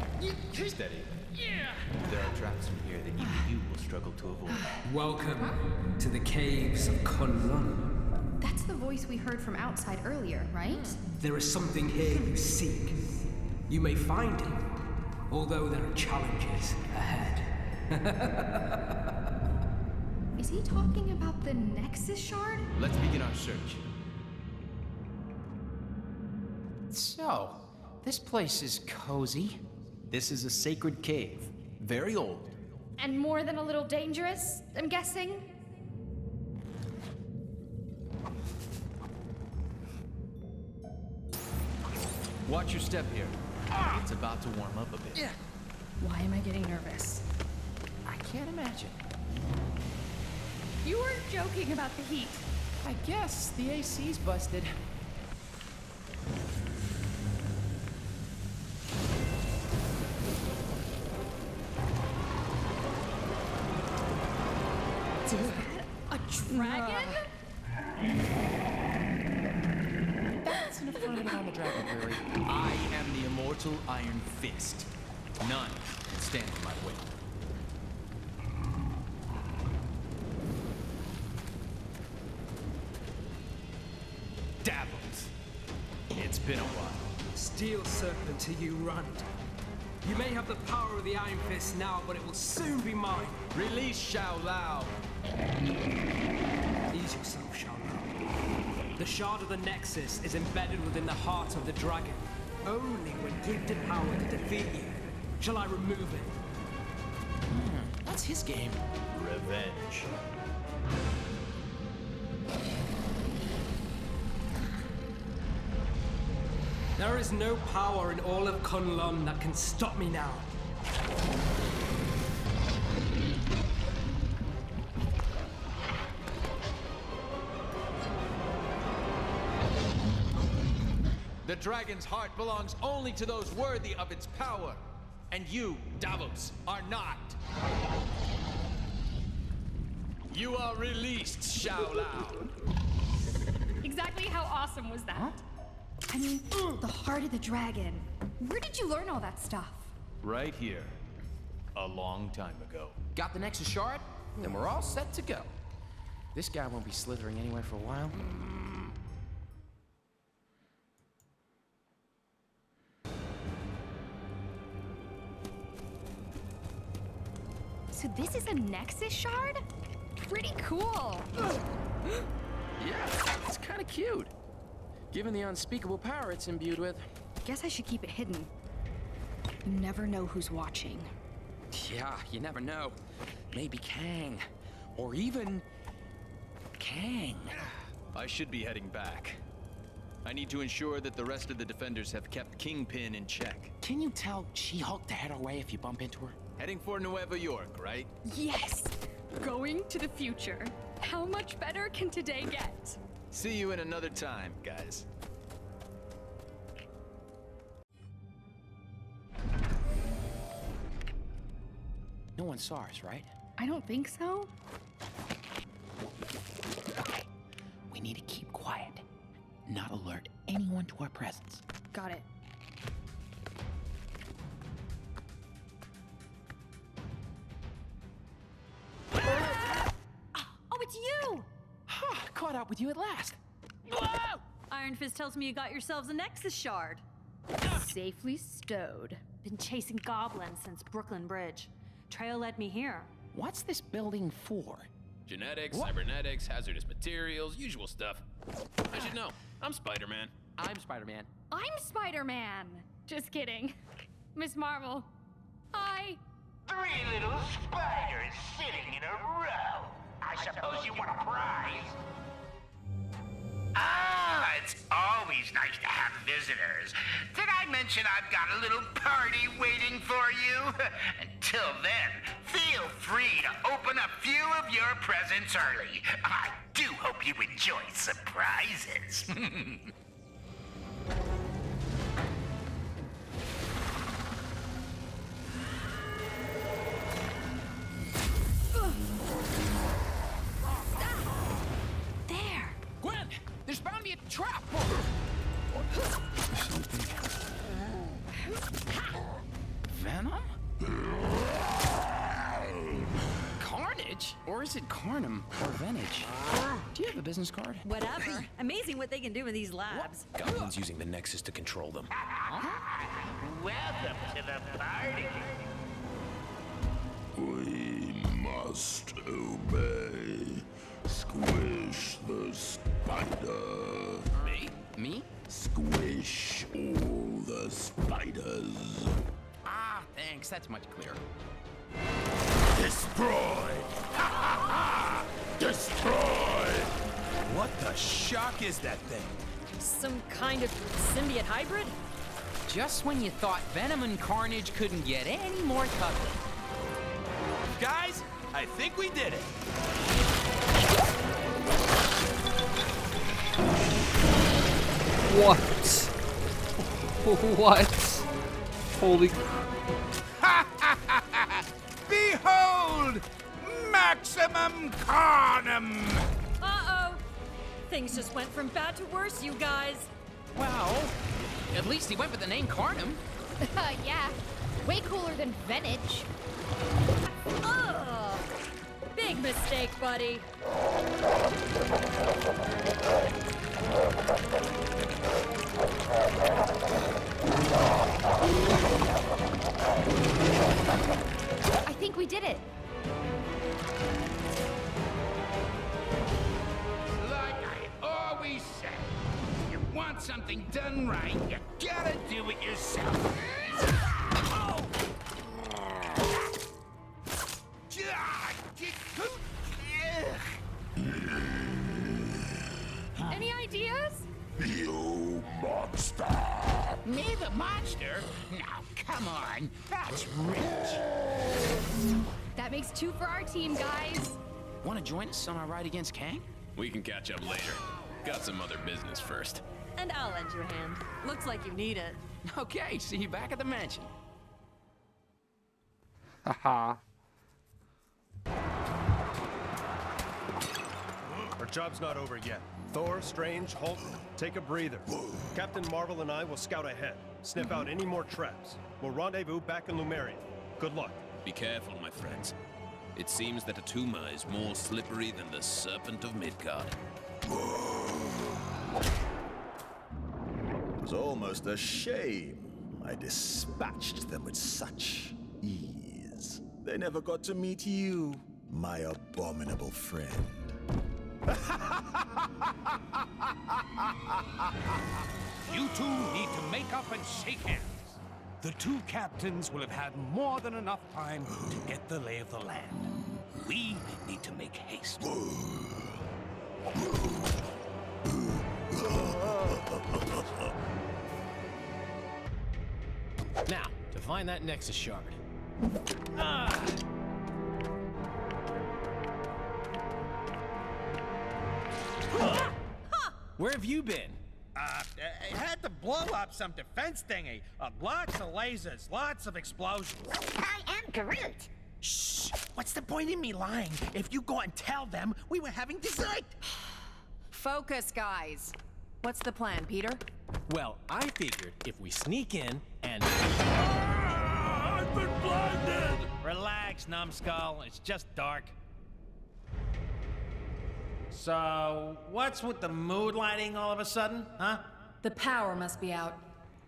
Steady. Yeah! There are traps in here that even you will struggle to avoid. Welcome to the caves of Kunlun. That's the voice we heard from outside earlier, right? There is something here you seek. You may find it, although there are challenges ahead. Is he talking about the Nexus shard? Let's begin our search. So, this place is cozy. This is a sacred cave. Very old. And more than a little dangerous, I'm guessing? Watch your step here. It's about to warm up a bit. Yeah. Why am I getting nervous? I can't imagine. You weren't joking about the heat. I guess the AC's busted. Is that a dragon? That's enough fun to get on the dragon prairie. I am the immortal Iron Fist. None can stand in my way. Davos. It's been a while. Steel serpent to you, Rund. You may have the power of the Iron Fist now, but it will soon be mine. Release Shao Lao. Ease yourself, Shao Lao. The shard of the Nexus is embedded within the heart of the dragon. Only when gifted power to defeat you shall I remove it. That's his game. Revenge. There is no power in all of Kunlun that can stop me now. The dragon's heart belongs only to those worthy of its power. And you, Davos, are not. You are released, Shao Lao. Exactly how awesome was that? I mean, the heart of the dragon. Where did you learn all that stuff? Right here. A long time ago. Got the Nexus shard? Then we're all set to go. This guy won't be slithering anywhere for a while. So this is a Nexus shard? Pretty cool. Yeah, it's kind of cute. Given the unspeakable power it's imbued with. Guess I should keep it hidden. You never know who's watching. Yeah, you never know. Maybe Kang. Or even... Kang. I should be heading back. I need to ensure that the rest of the defenders have kept Kingpin in check. Can you tell She-Hulk to head our way if you bump into her? Heading for Nueva York, right? Yes! Going to the future. How much better can today get? See you in another time, guys. No one saw us, right? I don't think so. We need to keep quiet. Not alert anyone to our presence. Got it. Oh, it's you! Caught up with you at last. Whoa! Iron Fist tells me you got yourselves a Nexus shard. Safely stowed. Been chasing goblins since Brooklyn Bridge. Trail led me here. What's this building for? Genetics, cybernetics, hazardous materials, usual stuff. I should know. I'm Spider-Man. I'm Spider-Man. I'm Spider-Man. Just kidding. Miss Marvel. Hi. 3 little spiders sitting in a row. I suppose you want a prize? Ah, it's always nice to have visitors. Did I mention I've got a little party waiting for you? Until then, feel free to open a few of your presents early. I do hope you enjoy surprises. There! Gwen! There's bound to be a trap! Venom? Carnage? Or is it Carnum or Venage? Do you have a business card? Whatever. Amazing what they can do in these labs. Goblin's using the Nexus to control them. Welcome to the party. We must obey. Squish the spider. Me? Squish all the spiders. Ah, thanks. That's much clearer. Destroy! Destroy! What the shock is that thing? Some kind of symbiote hybrid? Just when you thought Venom and Carnage couldn't get any more cuddly. Guys, I think we did it. What? What? Holy... Behold! Maximum Carnum! Uh-oh. Things just went from bad to worse, you guys. Well, at least he went with the name Carnum. Yeah. Way cooler than Venage. Ugh. Big mistake, buddy. I think we did it. Like I always say, you want something done right, you gotta do it yourself. Any ideas? You monster! Me, the monster? Now, come on, that's rich. That makes 2 for our team, guys. Want to join us on our ride against Kang? We can catch up later. Got some other business first. And I'll lend you a hand. Looks like you need it. Okay, see you back at the mansion. Haha. Our job's not over yet. Thor, Strange, Hulk, take a breather. Captain Marvel and I will scout ahead, sniff out any more traps. We'll rendezvous back in Lumeria. Good luck. Be careful, my friends. It seems that Attuma is more slippery than the Serpent of Midgard. It was almost a shame I dispatched them with such ease. They never got to meet you, my abominable friend. You two need to make up and shake hands. The 2 captains will have had more than enough time to get the lay of the land. We need to make haste. Now, to find that Nexus shard. Ah! Ha! Where have you been? It had to blow up some defense thingy. Lots of lasers, lots of explosions. I am Groot. Shh! What's the point in me lying? If you go and tell them we were having dessert. Focus, guys. What's the plan, Peter? Well, I figured if we sneak in and... I've been blinded! Relax, numbskull. It's just dark. So, what's with the mood lighting all of a sudden, huh? The power must be out.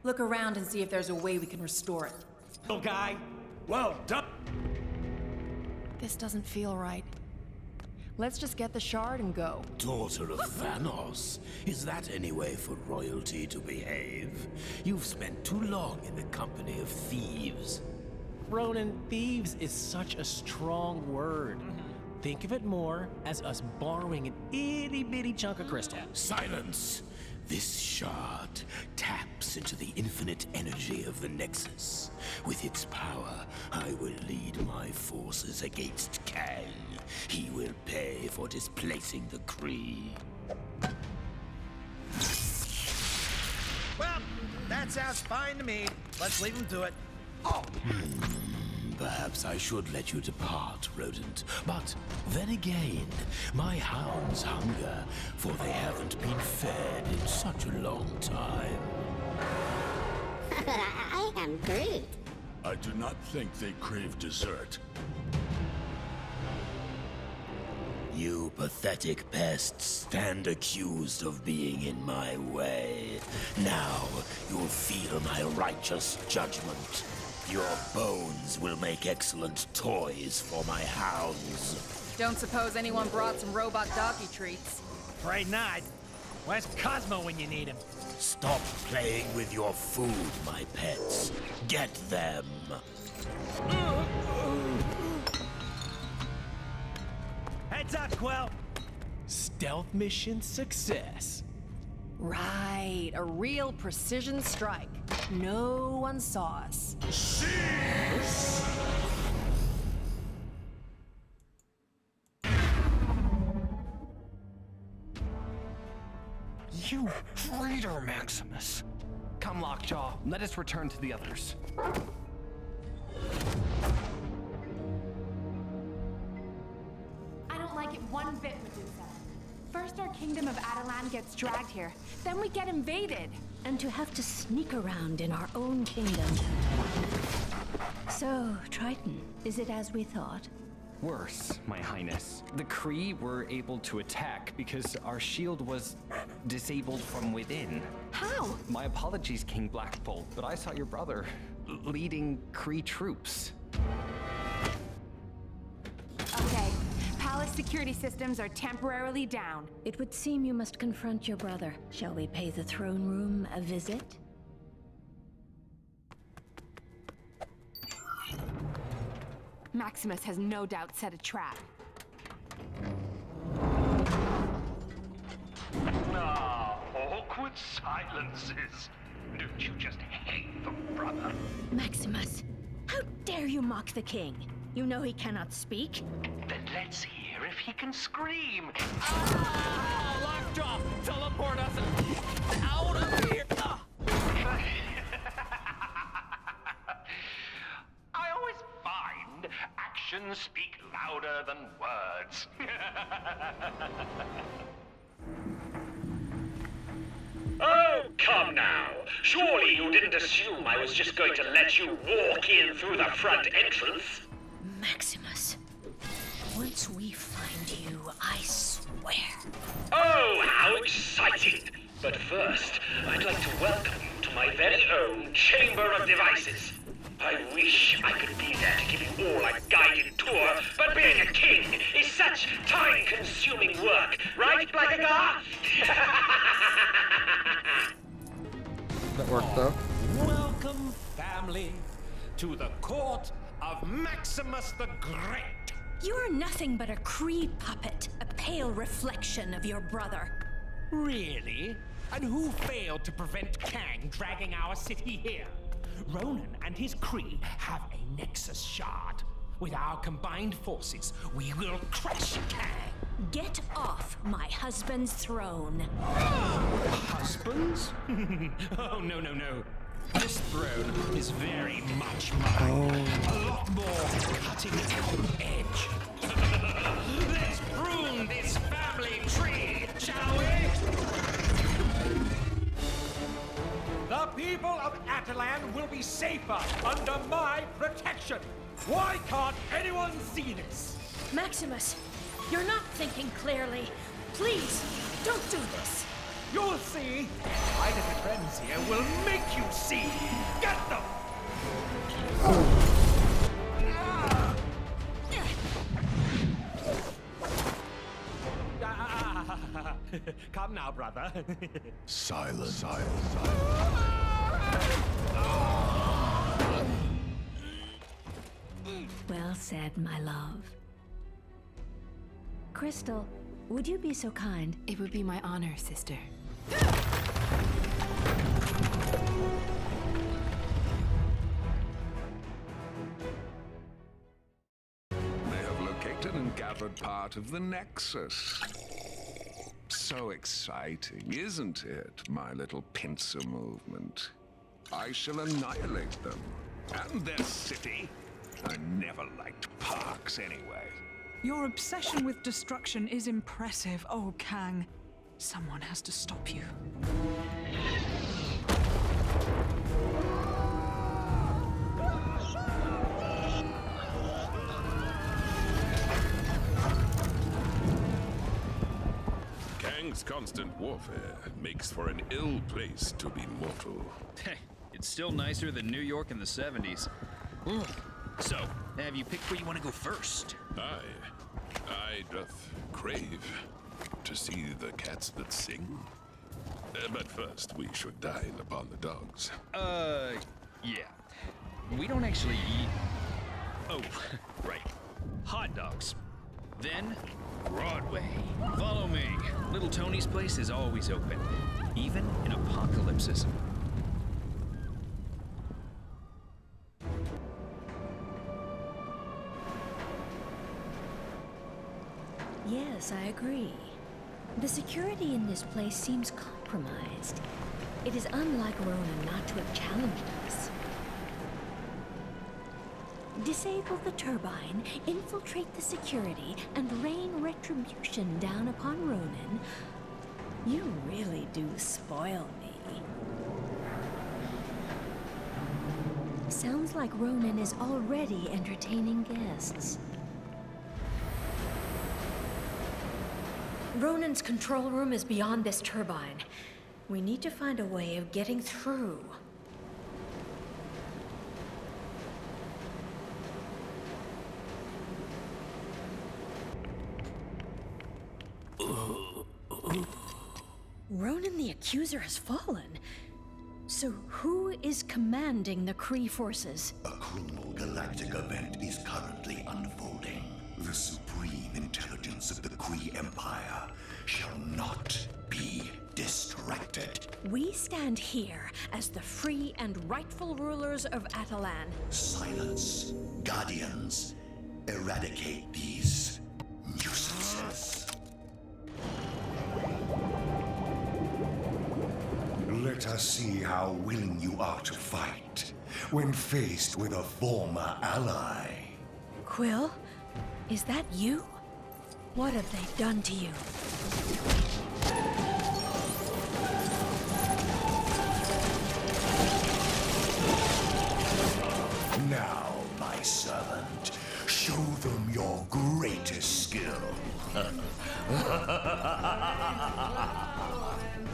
Look around and see if there's a way we can restore it. Little guy, well done. This doesn't feel right. Let's just get the shard and go. Daughter of Thanos, is that any way for royalty to behave? You've spent too long in the company of thieves. Ronan, thieves is such a strong word. Think of it more as us borrowing an itty-bitty chunk of crystal. Silence! This shard taps into the infinite energy of the Nexus. With its power, I will lead my forces against Kang. He will pay for displacing the Kree. Well, that sounds fine to me. Let's leave him to it. Oh! Perhaps I should let you depart, rodent. But then again, my hounds hunger, for they haven't been fed in such a long time. I am Groot. I do not think they crave dessert. You pathetic pests stand accused of being in my way. Now you'll feel my righteous judgment. Your bones will make excellent toys for my hounds. Don't suppose anyone brought some robot doggy treats? Afraid not. Where's Cosmo when you need him? Stop playing with your food, my pets. Get them. Heads up, Quill. Stealth mission success. Right, a real precision strike. No one saw us. You traitor, Maximus! Come, Lockjaw, let us return to the others. I don't like it one bit, Medusa. First our kingdom of Atalan gets dragged here, then we get invaded. And to have to sneak around in our own kingdom. So, Triton, is it as we thought? Worse, my highness. The Kree were able to attack because our shield was disabled from within. How? My apologies, King Blackbolt, but I saw your brother leading Kree troops. Okay, palace security systems are temporarily down. It would seem you must confront your brother. Shall we pay the throne room a visit? Maximus has no doubt set a trap. Ah, awkward silences. Don't you just hate the brother? Maximus, how dare you mock the king? You know he cannot speak. Then let's hear if he can scream. Ah! Lockjaw! Teleport us out of here! Ah! I always find actions speak louder than words. Oh, come now. Surely you didn't assume I was just going to let you walk in through the front entrance? Maximus, once we find you, I swear. Oh, how exciting! But first, I'd like to welcome you to my very own Chamber of Devices. I wish I could be there to give you all a guided tour, but being a king is such time-consuming work, right, Blackagar? That worked though. Welcome, family, to the court of Maximus the Great. You are nothing but a Kree puppet, a pale reflection of your brother. Really? And who failed to prevent Kang dragging our city here? Ronan and his Kree have a Nexus shard. With our combined forces, we will crush Kang. Get off my husband's throne. Husbands? Oh, no, no, no. This throne is very much mine. A lot more cutting edge. Let's prune this family tree, shall we? The people of Atalan will be safer under my protection. Why can't anyone see this? Maximus, you're not thinking clearly. Please, don't do this. You'll see. My little friends here will make you see. Get them! Come now, brother. Silence. Silence. Well said, my love. Crystal, would you be so kind? It would be my honor, sister. They have located and gathered part of the Nexus. So exciting, isn't it, my little pincer movement? I shall annihilate them. And their city. I never liked parks anyway. Your obsession with destruction is impressive, oh Kang. Someone has to stop you. Kang's constant warfare makes for an ill place to be mortal. Hey, it's still nicer than New York in the 70s. So, have you picked where you want to go first? I doth crave to see the cats that sing. But first, we should dine upon the dogs. Yeah. We don't actually eat... Oh, right. Hot dogs. Then, Broadway. Follow me. Little Tony's place is always open, even in apocalypses. Yes, I agree. The security in this place seems compromised. It is unlike Ronan not to have challenged us. Disable the turbine, infiltrate the security, and rain retribution down upon Ronan. You really do spoil me. Sounds like Ronan is already entertaining guests. Ronan's control room is beyond this turbine. We need to find a way of getting through. Ronan the Accuser has fallen. So who is commanding the Kree forces? A criminal galactic event is currently unfolding. The supreme intelligence of the Kree Empire shall not be distracted. We stand here as the free and rightful rulers of Atalan. Silence. Guardians, eradicate these nuisances. Let us see how willing you are to fight when faced with a former ally. Quill? Is that you? What have they done to you? Now, my servant, show them your greatest skill.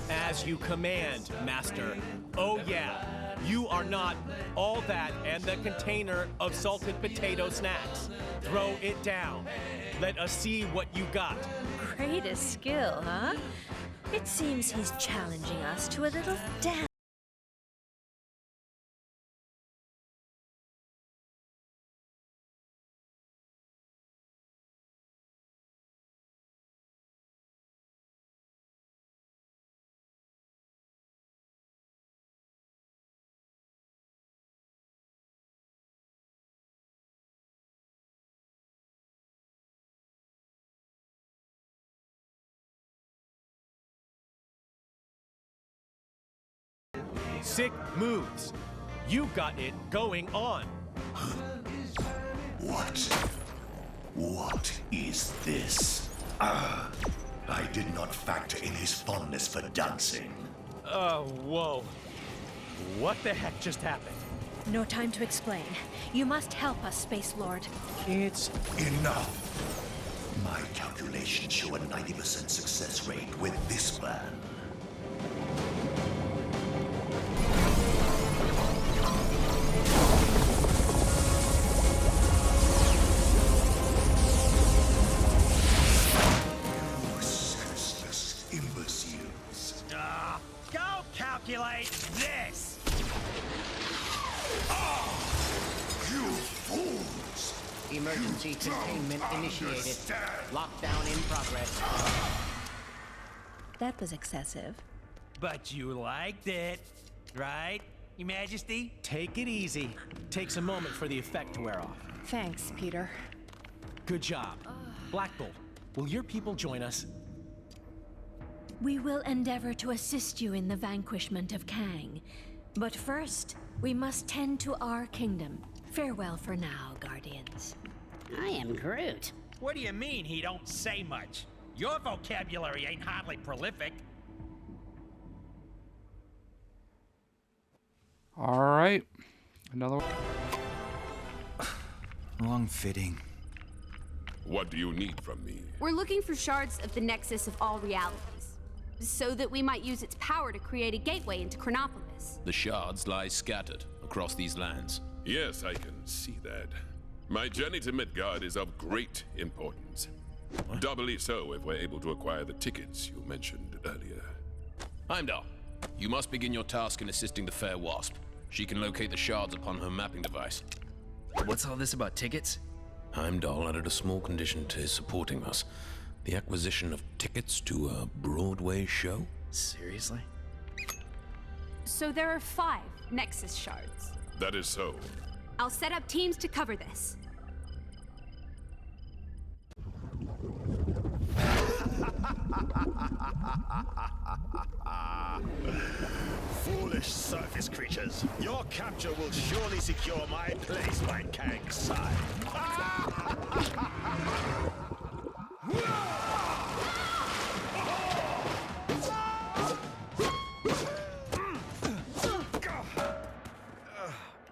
As you command, Master. Oh yeah, you are not all that and the container of salted potato snacks. Throw it down. Let us see what you got. Greatest skill, huh? It seems he's challenging us to a little dance. Sick moves. You got it going on. What is this? I did not factor in his fondness for dancing. Whoa. What the heck just happened? No time to explain. You must help us, Space Lord. It's enough. My calculations show a 90% success rate with this plan. Go calculate this! You fools! Emergency containment initiated. Lockdown in progress. That was excessive. But you liked it, right, Your Majesty? Take it easy. Takes a moment for the effect to wear off. Thanks, Peter. Good job. Black Bolt, will your people join us? We will endeavor to assist you in the vanquishment of Kang. But first, we must tend to our kingdom. Farewell for now, Guardians. I am Groot. What do you mean he don't say much? Your vocabulary ain't hardly prolific. All right, another one. Wrong fitting. What do you need from me? We're looking for shards of the Nexus of all realities, so that we might use its power to create a gateway into Chronopolis. The shards lie scattered across these lands. Yes, I can see that. My journey to Midgard is of great importance. Doubly so if we're able to acquire the tickets you mentioned earlier. Heimdall, you must begin your task in assisting the fair Wasp. She can locate the shards upon her mapping device. What's all this about tickets? Heimdall added a small condition to his supporting us. The acquisition of tickets to a Broadway show? Seriously? So there are 5 Nexus shards. That is so. I'll set up teams to cover this. Foolish surface creatures. Your capture will surely secure my place by Kang's side.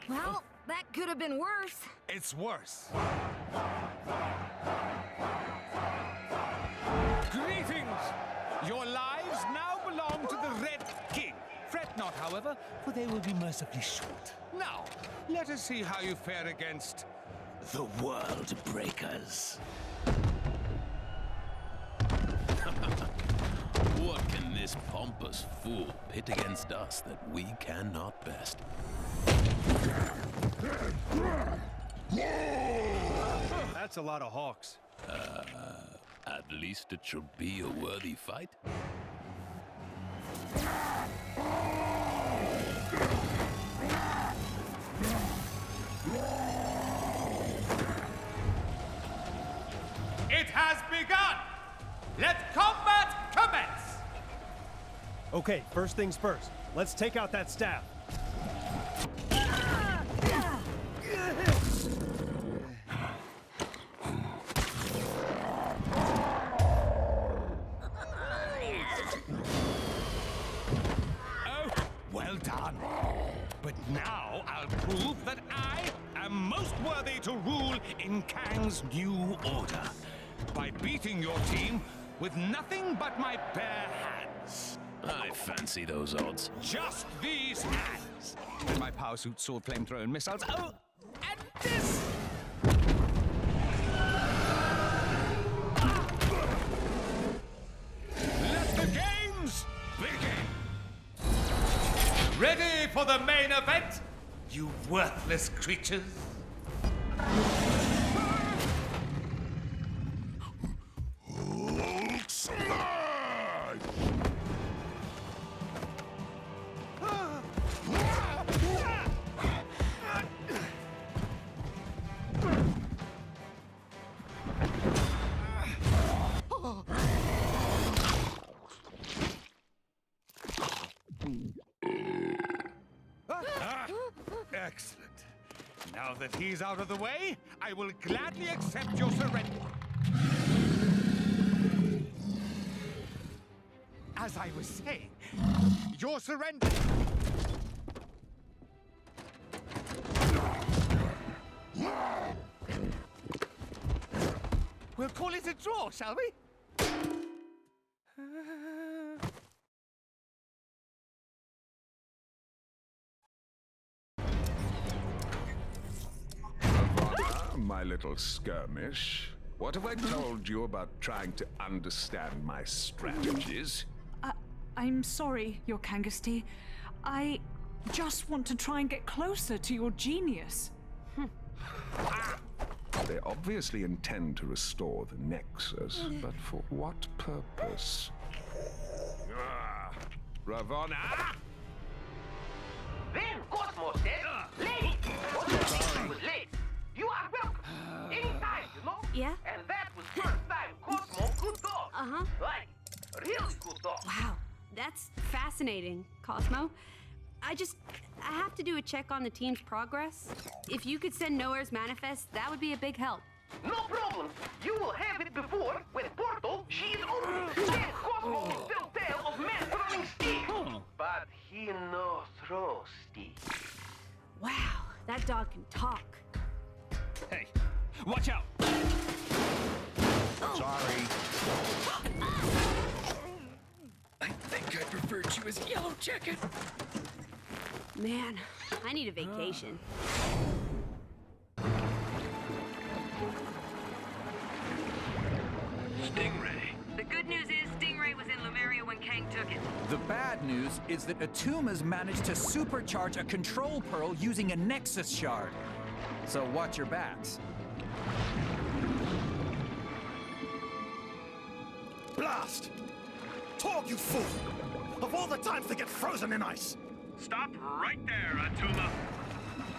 Well, that could have been worse. It's worse. Greetings! Your lives now belong to the Red King. Fret not, however, for they will be mercifully short. Now, let us see how you fare against the World Breakers. What can this pompous fool pit against us that we cannot best? That's a lot of hawks. At least it should be a worthy fight. It has begun! Let combat commence! Okay, first things first. Let's take out that staff. Well done. But now I'll prove that I am most worthy to rule in Kang's new order. By beating your team with nothing but my bare hands. I fancy those odds. Just these hands. And my power suit, sword, flamethrower, and missiles. Oh, and this! Let the games begin! Ready for the main event, you worthless creatures? Excellent. Now that he's out of the way, I will gladly accept your surrender. As I was saying, your surrender. We'll call it a draw, shall we? My little skirmish. What have I told you about trying to understand my strategies? I'm sorry, Your Kangasty. I just want to try and get closer to your genius. They obviously intend to restore the Nexus, but for what purpose? Ravonna! Then Cosmos said, late! What you think was late? You are welcome. Anytime, you know? Yeah? And that was first time Cosmo could talk. Uh-huh. Like, really good talk. Wow, that's fascinating, Cosmo. I have to do a check on the team's progress. If you could send Nowhere's manifest, that would be a big help. No problem. You will have it before when Portal, she is opening. Then Cosmo will still tell of man throwing stick. But he no throw stick. Wow, that dog can talk. Hey, watch out! Sorry. I think I preferred you as Yellow Jacket. Man, I need a vacation. Stingray. The good news is Stingray was in Lemuria when Kang took it. The bad news is that Attuma's managed to supercharge a control pearl using a Nexus shard. So watch your backs. Blast! Talk, you fool! Of all the times to get frozen in ice! Stop right there, Attuma.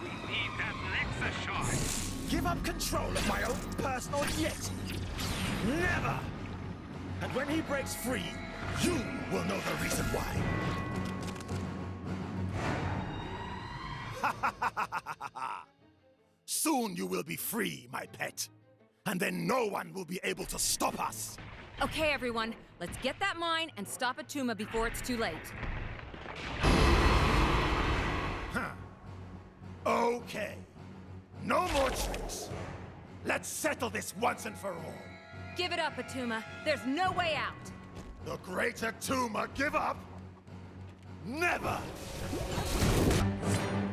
We need that Nexus shard. Give up control of my own personal jet! Never! And when he breaks free, you will know the reason why. Soon you will be free, my pet. And then no one will be able to stop us. Okay, everyone, let's get that mine and stop Attuma before it's too late. Huh. Okay. No more tricks. Let's settle this once and for all. Give it up, Attuma. There's no way out. The great Attuma give up? Never!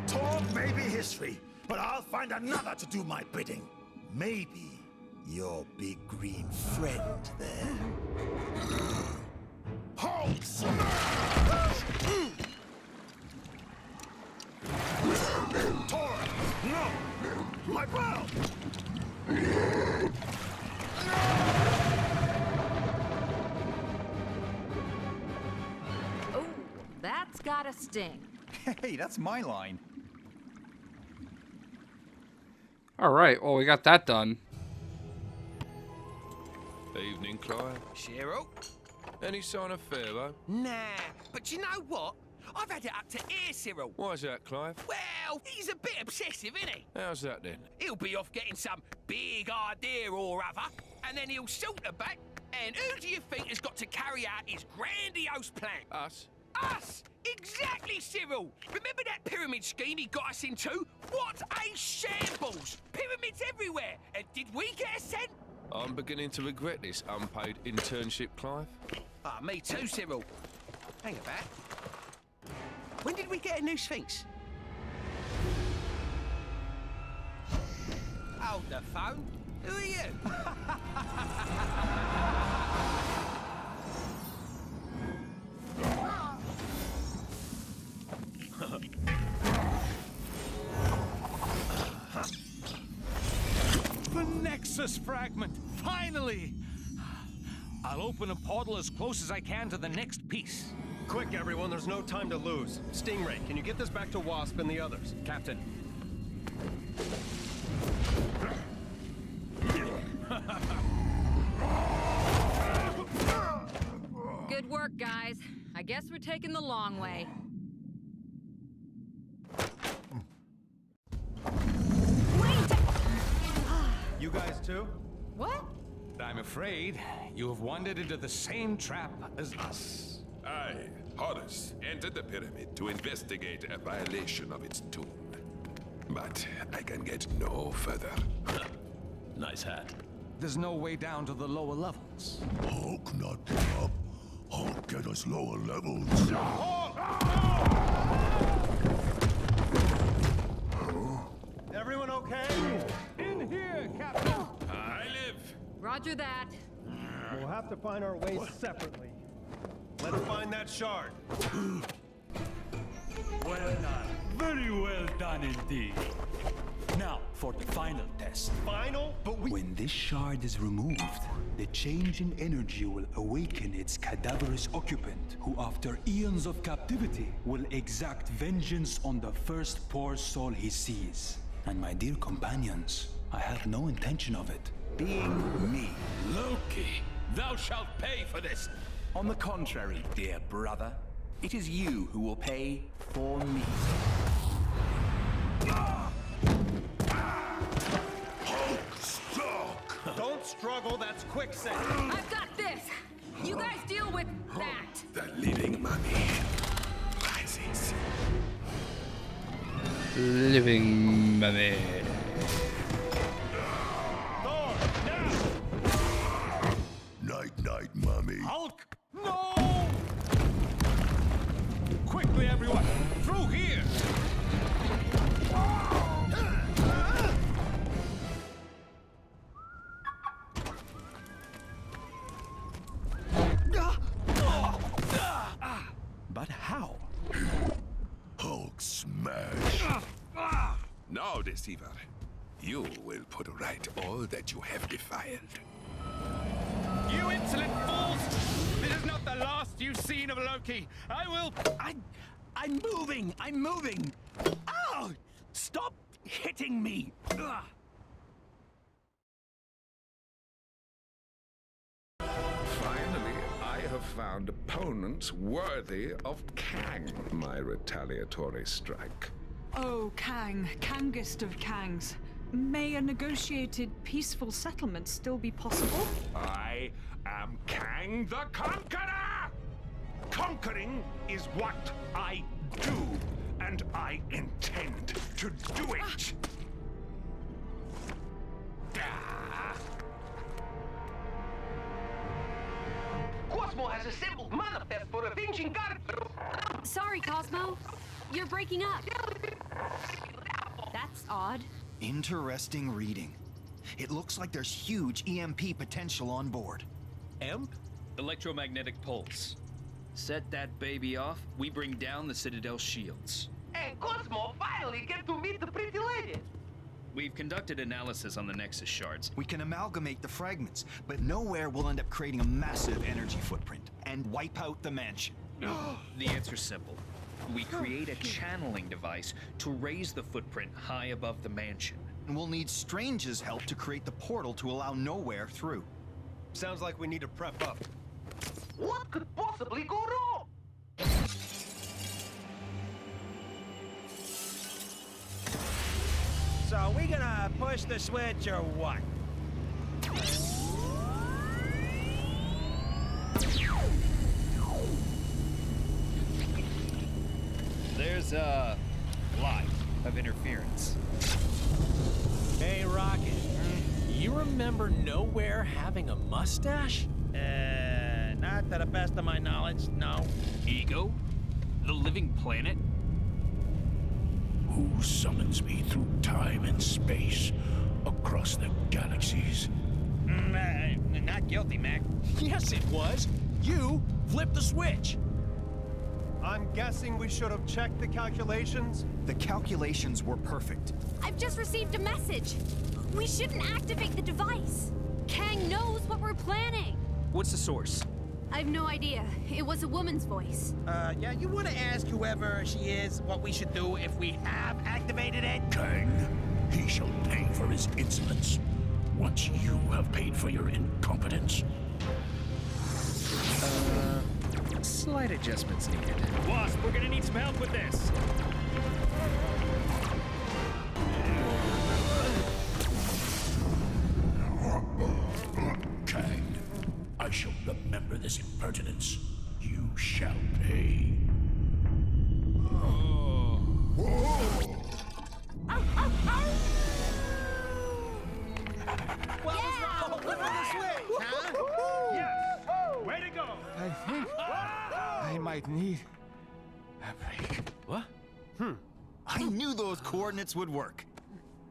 Talk may be history, but I'll find another to do my bidding. Maybe your big green friend there. Hulk smash! Thor! No! My pal! Oh, that's gotta sting. Hey, that's my line. All right, well, we got that done. Evening, Clive. Shiro? Any sign of Pharaoh? Nah, but you know what? I've had it up to here, Cyril. Why's that, Clive? Well, he's a bit obsessive, isn't he? How's that then? He'll be off getting some big idea or other, and then he'll saunter back. And who do you think has got to carry out his grandiose plan? Us? Us! Exactly, Cyril! Remember that pyramid scheme he got us into? What a shambles! Pyramids everywhere! And did we get a cent? I'm beginning to regret this unpaid internship, Clive. Ah, me too, Cyril. Hang about. When did we get a new Sphinx? Hold the phone. Who are you? The Nexus fragment! Finally! I'll open a portal as close as I can to the next piece. Quick, everyone, there's no time to lose. Stingray, can you get this back to Wasp and the others? Captain. Good work, guys. I guess we're taking the long way. guys too? What? I'm afraid you have wandered into the same trap as us. I, Horus, entered the pyramid to investigate a violation of its tomb. But I can get no further. Nice hat. There's no way down to the lower levels. Hulk not get up. Hulk get us lower levels. Everyone okay? In here, Captain! I live. Roger that. We'll have to find our ways separately. Let us find that shard. Well done. Very well done indeed. Now, for the final test. Final? But when this shard is removed, the change in energy will awaken its cadaverous occupant, who after eons of captivity will exact vengeance on the first poor soul he sees. And my dear companions, I have no intention of it being me. Loki, thou shalt pay for this. On the contrary, dear brother, it is you who will pay for me. Don't struggle, that's quicksand. I've got this. You guys deal with that. The living mummy rises. Living mummy. Thor, now! Night, night, mummy. Hulk! No! Quickly, everyone! Through here! But how? Hulk smash. Now, deceiver, you will put right all that you have defiled. You insolent fools! This is not the last you've seen of Loki. I'm moving! I'm moving! Ow! Stop hitting me! Ugh. Finally, I have found opponents worthy of Kang, my retaliatory strike. Oh, Kang, Kangest of Kangs. May a negotiated peaceful settlement still be possible? I am Kang the Conqueror! Conquering is what I do, and I intend to do it! Cosmo has assembled manifest for avenging God. Sorry, Cosmo. You're breaking up. That's odd. Interesting reading. It looks like there's huge EMP potential on board. EMP? Electromagnetic pulse. Set that baby off, we bring down the Citadel shields. And Cosmo finally get to meet the pretty lady. We've conducted analysis on the Nexus shards. We can amalgamate the fragments, but nowhere will end up creating a massive energy footprint and wipe out the mansion. The answer's simple. We create a channeling device to raise the footprint high above the mansion. And we'll need Strange's help to create the portal to allow Nowhere through. Sounds like we need to prep up. What could possibly go wrong? So we gonna push the switch or what? There's a lot of interference. Hey, Rocket. You remember Nowhere having a mustache? Not to the best of my knowledge, no. Ego? The living planet? Who summons me through time and space across the galaxies? Not guilty, Mac. Yes, it was. You flipped the switch. I'm guessing we should have checked the calculations? The calculations were perfect. I've just received a message. We shouldn't activate the device. Kang knows what we're planning. What's the source? I have no idea. It was a woman's voice. Yeah, you want to ask whoever she is what we should do if we have activated it? Kang, he shall pay for his insolence once you have paid for your incompetence. Slight adjustments needed. Wasp, we're gonna need some help with this. might need a break. What? I knew those coordinates would work.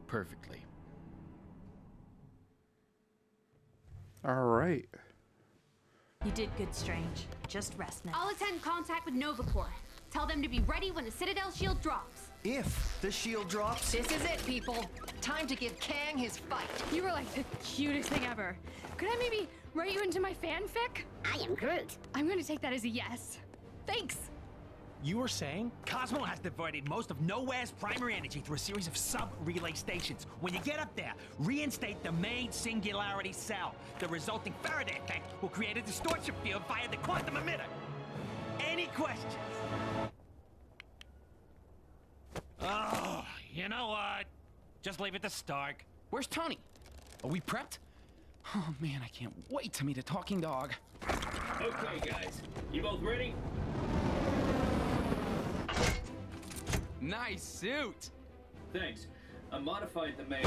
Perfectly. All right. You did good, Strange. Just rest now. I'll attend contact with Nova Corps. Tell them to be ready when the Citadel shield drops. If the shield drops... This is it, people. Time to give Kang his fight. You were like the cutest thing ever. Could I maybe write you into my fanfic? I am Groot. I'm gonna take that as a yes. Thanks. You were saying? Cosmo has diverted most of Nowhere's primary energy through a series of sub-relay stations. When you get up there, reinstate the main singularity cell. The resulting Faraday effect will create a distortion field via the quantum emitter. Any questions? Oh, you know what? Just leave it to Stark. Where's Tony? Are we prepped? Oh man, I can't wait to meet a talking dog. Okay, guys. You both ready? Nice suit. Thanks. I modified the main...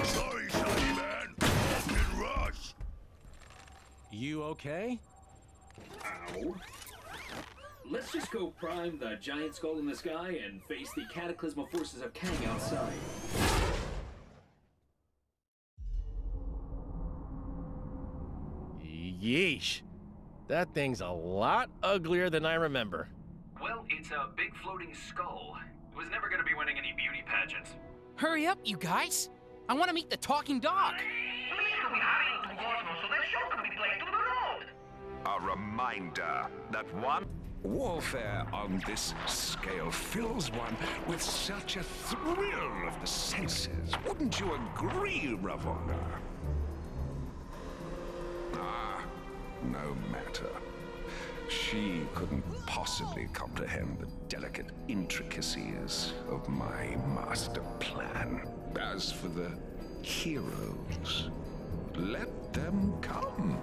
Sorry, Shiny Man. Fucking rush. You okay? Ow. Let's just go prime the giant skull in the sky and face the cataclysmal forces of Kang outside. Yeesh. That thing's a lot uglier than I remember. Well, it's a big floating skull. It was never gonna be winning any beauty pageants. Hurry up, you guys. I want to meet the talking dog. A reminder that warfare on this scale fills one with such a thrill of the senses. Wouldn't you agree, Ravonna? Ah, no matter. She couldn't possibly comprehend the delicate intricacies of my master plan. As for the heroes, let them come.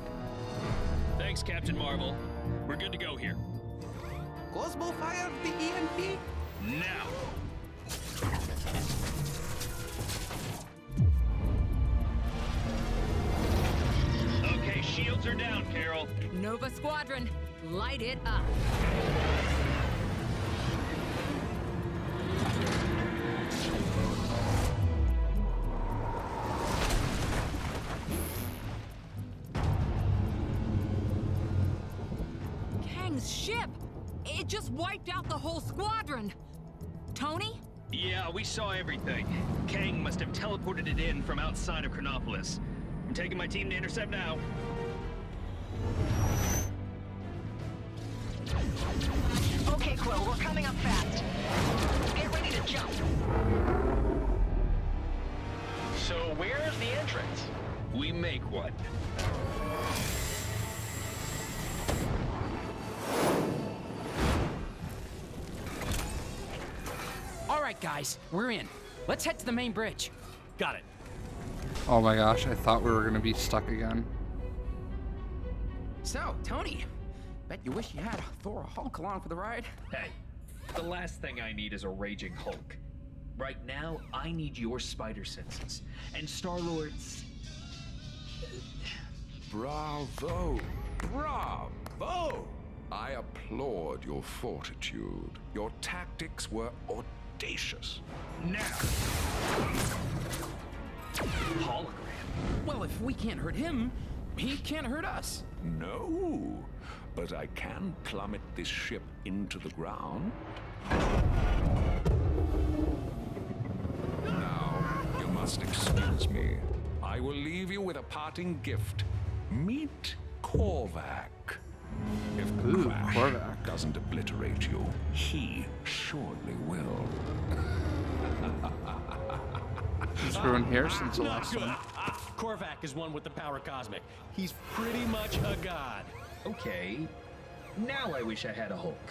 Thanks, Captain Marvel. We're good to go here. Cosmo fired the EMP? Now! Okay, shields are down, Carol. Nova Squadron, light it up. Kang's ship! It just wiped out the whole squadron! Tony? Yeah, we saw everything. Kang must have teleported it in from outside of Chronopolis. I'm taking my team to intercept now. Okay, Quill, we're coming up fast. Get ready to jump. So where's the entrance? We make one. All right, guys, we're in. Let's head to the main bridge. Got it. Oh my gosh, I thought we were gonna be stuck again. So, Tony, bet you wish you had Thor or Hulk along for the ride? Hey, the last thing I need is a raging Hulk. Right now, I need your spider senses. And Star-Lord's... Bravo! Bravo! I applaud your fortitude. Your tactics were audacious. Now! Hologram. Well, if we can't hurt him, he can't hurt us. No, but I can plummet this ship into the ground. Now, you must excuse me. I will leave you with a parting gift. Meet Korvac. If the crash doesn't obliterate you, he surely will. Is everyone here since the last one? Korvac is one with the power cosmic. He's pretty much a god. Okay, now I wish I had a Hulk.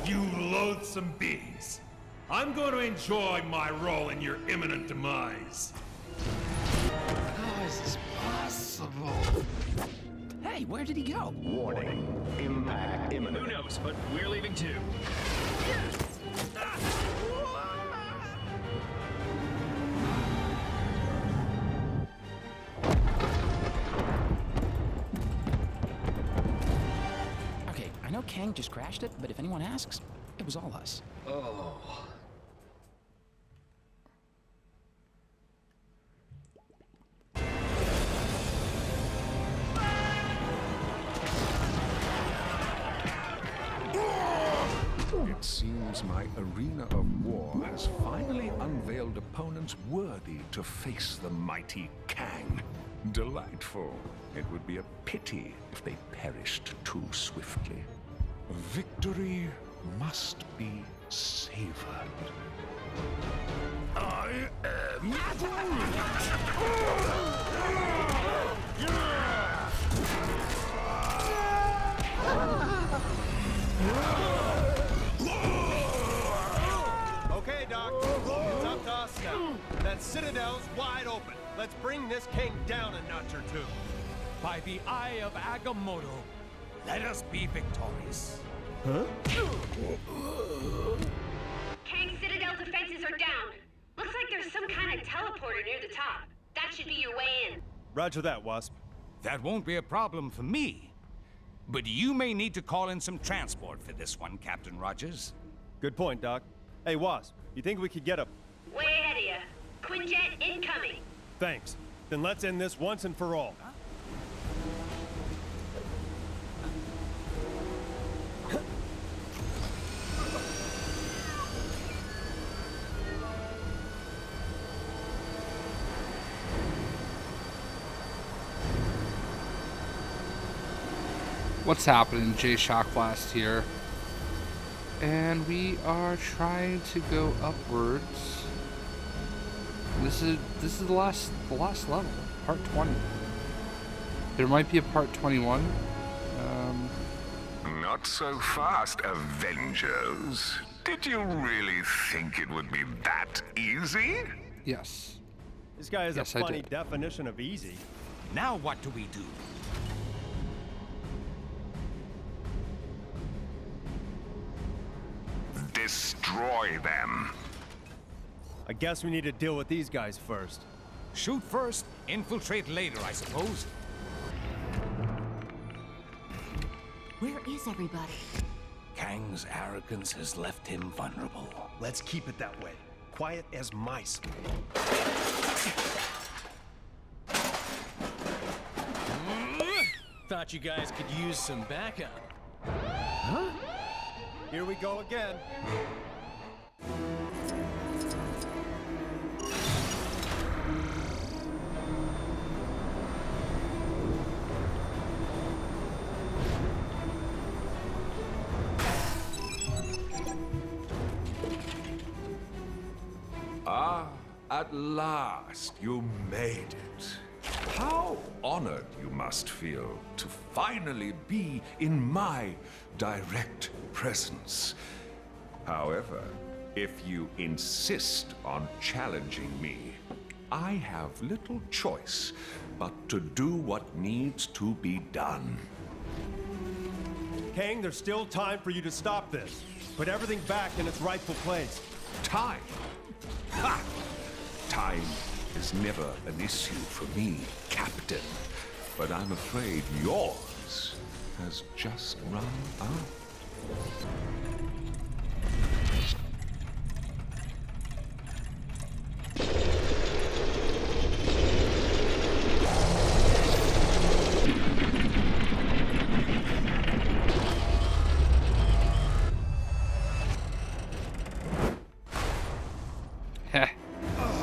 You loathsome beings! I'm going to enjoy my role in your imminent demise. How is this possible? Hey, where did he go? Warning. Impact imminent. Who knows, but we're leaving too. know Kang just crashed it, but if anyone asks, it was all us. Oh. It seems my arena of war has finally unveiled opponents worthy to face the mighty Kang. Delightful. It would be a pity if they perished too swiftly. Victory must be savored. I am Okay, Doc. It's up to us now. That Citadel's wide open. Let's bring this king down a notch or two. By the eye of Agamotto, let us be victorious. Huh? Kang's Citadel defenses are down. Looks like there's some kind of teleporter near the top. That should be your way in. Roger that, Wasp. That won't be a problem for me. But you may need to call in some transport for this one, Captain Rogers. Good point, Doc. Hey, Wasp, you think we could get a... Way ahead of ya. Quinjet incoming. Thanks. Then let's end this once and for all. What's happening? J-Shock Blast here. And we are trying to go upwards. This is the last level, part 20. There might be a part 21. Not so fast, Avengers. Did you really think it would be that easy? Yes. This guy has a funny definition of easy. Now what do we do? Destroy them. I guess we need to deal with these guys first. Shoot first, infiltrate later, I suppose. Where is everybody? Kang's arrogance has left him vulnerable. Let's keep it that way. Quiet as mice. Thought you guys could use some backup. Huh? Here we go again. Ah, at last you made it. How honored you must feel to finally be in my direct presence. However, if you insist on challenging me, I have little choice but to do what needs to be done. Kang, there's still time for you to stop this. Put everything back in its rightful place. Time? Ha! Time is never an issue for me, Captain. But I'm afraid yours has just run out.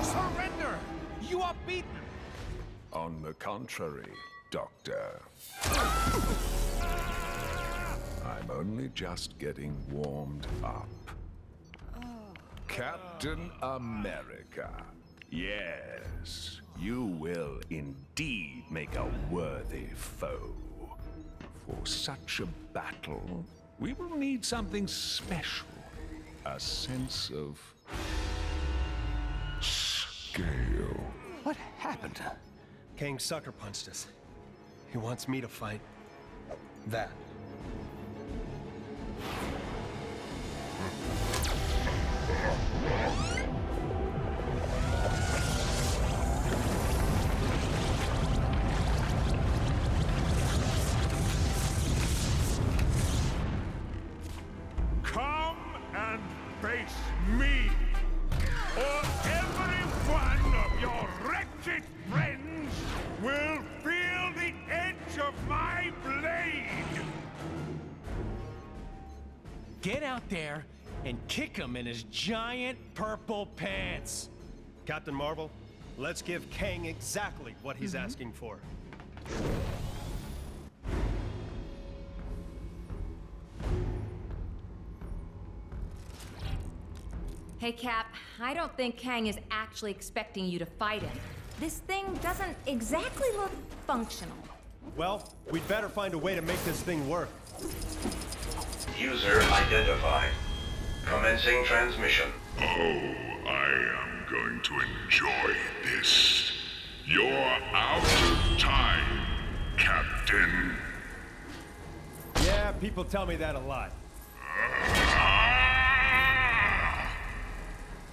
Surrender! You are beaten! On the contrary, Doctor. I'm only just getting warmed up. Captain America. Yes, you will indeed make a worthy foe. For such a battle, we will need something special. A sense of scale. What happened? Kang sucker punched us. He wants me to fight that. get out there and kick him in his giant purple pants. Captain Marvel, let's give Kang exactly what he's asking for. Hey, Cap, I don't think Kang is actually expecting you to fight him. This thing doesn't exactly look functional. Well, we'd better find a way to make this thing work. User identified. Commencing transmission. Oh, I am going to enjoy this. You're out of time, Captain. Yeah, people tell me that a lot.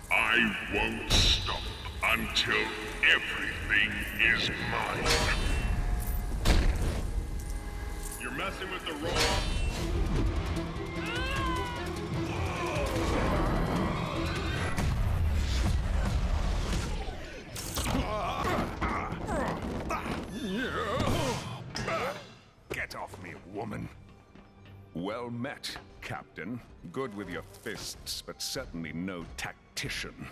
I won't stop until everything is mine. You're messing with the wrong... Get off me, woman. Well met, Captain. Good with your fists, but certainly no tactician.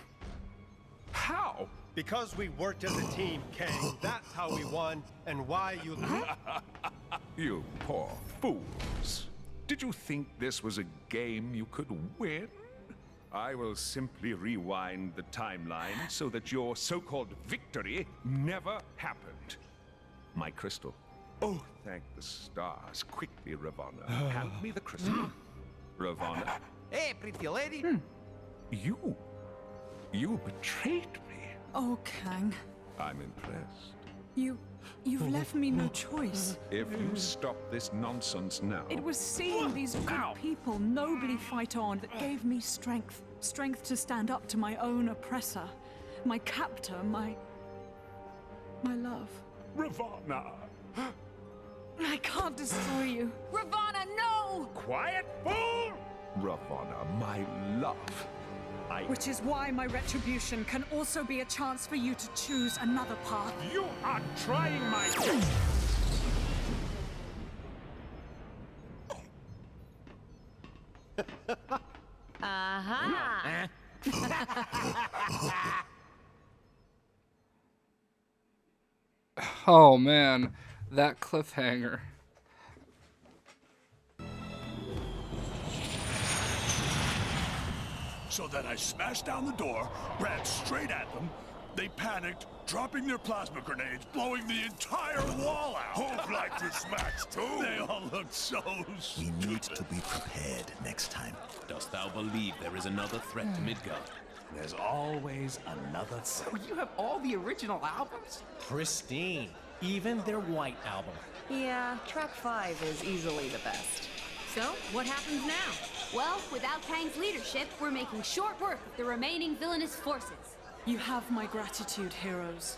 How? Because we worked as a team, Kang. That's how we won, and why you... You poor fools. Did you think this was a game you could win? I will simply rewind the timeline so that your so-called victory never happened. My crystal. Oh, thank the stars. Quickly, Ravonna. Hand me the crystal. Ravonna. Hey, pretty lady. You betrayed me. Oh, Kang. I'm impressed. You've left me no choice. If you stop this nonsense now... It was seeing these good people nobly fight on that gave me strength. Strength to stand up to my own oppressor. My captor, my love. Ravonna! I can't destroy you. Ravonna, no! Quiet, fool! Ravonna, my love. Which is why my retribution can also be a chance for you to choose another path. You are trying my... Aha! Oh man, that cliffhanger. So then I smashed down the door, ran straight at them. They panicked, dropping their plasma grenades, blowing the entire wall out. Who'd like this match too? They all looked so stupid. We need to be prepared next time. Dost thou believe there is another threat to Midgard? There's always another threat. So you have all the original albums? Pristine. Even their White album. Yeah, track 5 is easily the best. So, what happens now? Well, without Kang's leadership, we're making short work of the remaining villainous forces. You have my gratitude, heroes.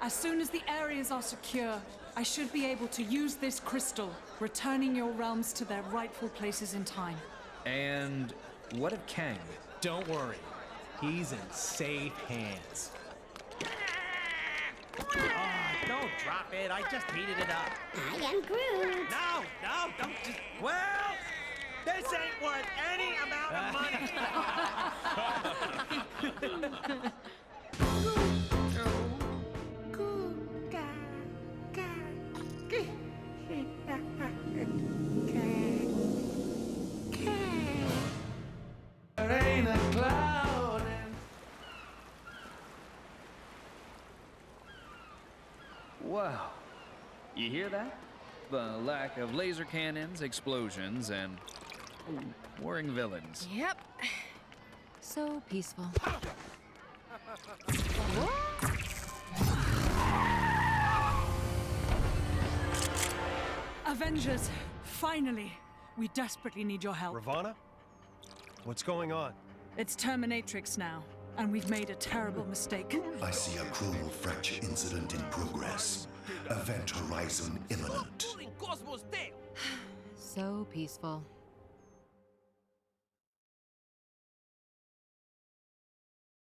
As soon as the areas are secure, I should be able to use this crystal, returning your realms to their rightful places in time. And what of Kang? Don't worry. He's in safe hands. Oh, don't drop it. I just heated it up. I am Groot. No, don't just... Well, this ain't worth any amount of money. There ain't a cloud in... Wow. You hear that? The lack of laser cannons, explosions, and warring villains. Yep. So peaceful. Avengers, finally! We desperately need your help. Ravonna? What's going on? It's Terminatrix now, and we've made a terrible mistake. I see a chronal fracture incident in progress. Event horizon imminent. So peaceful.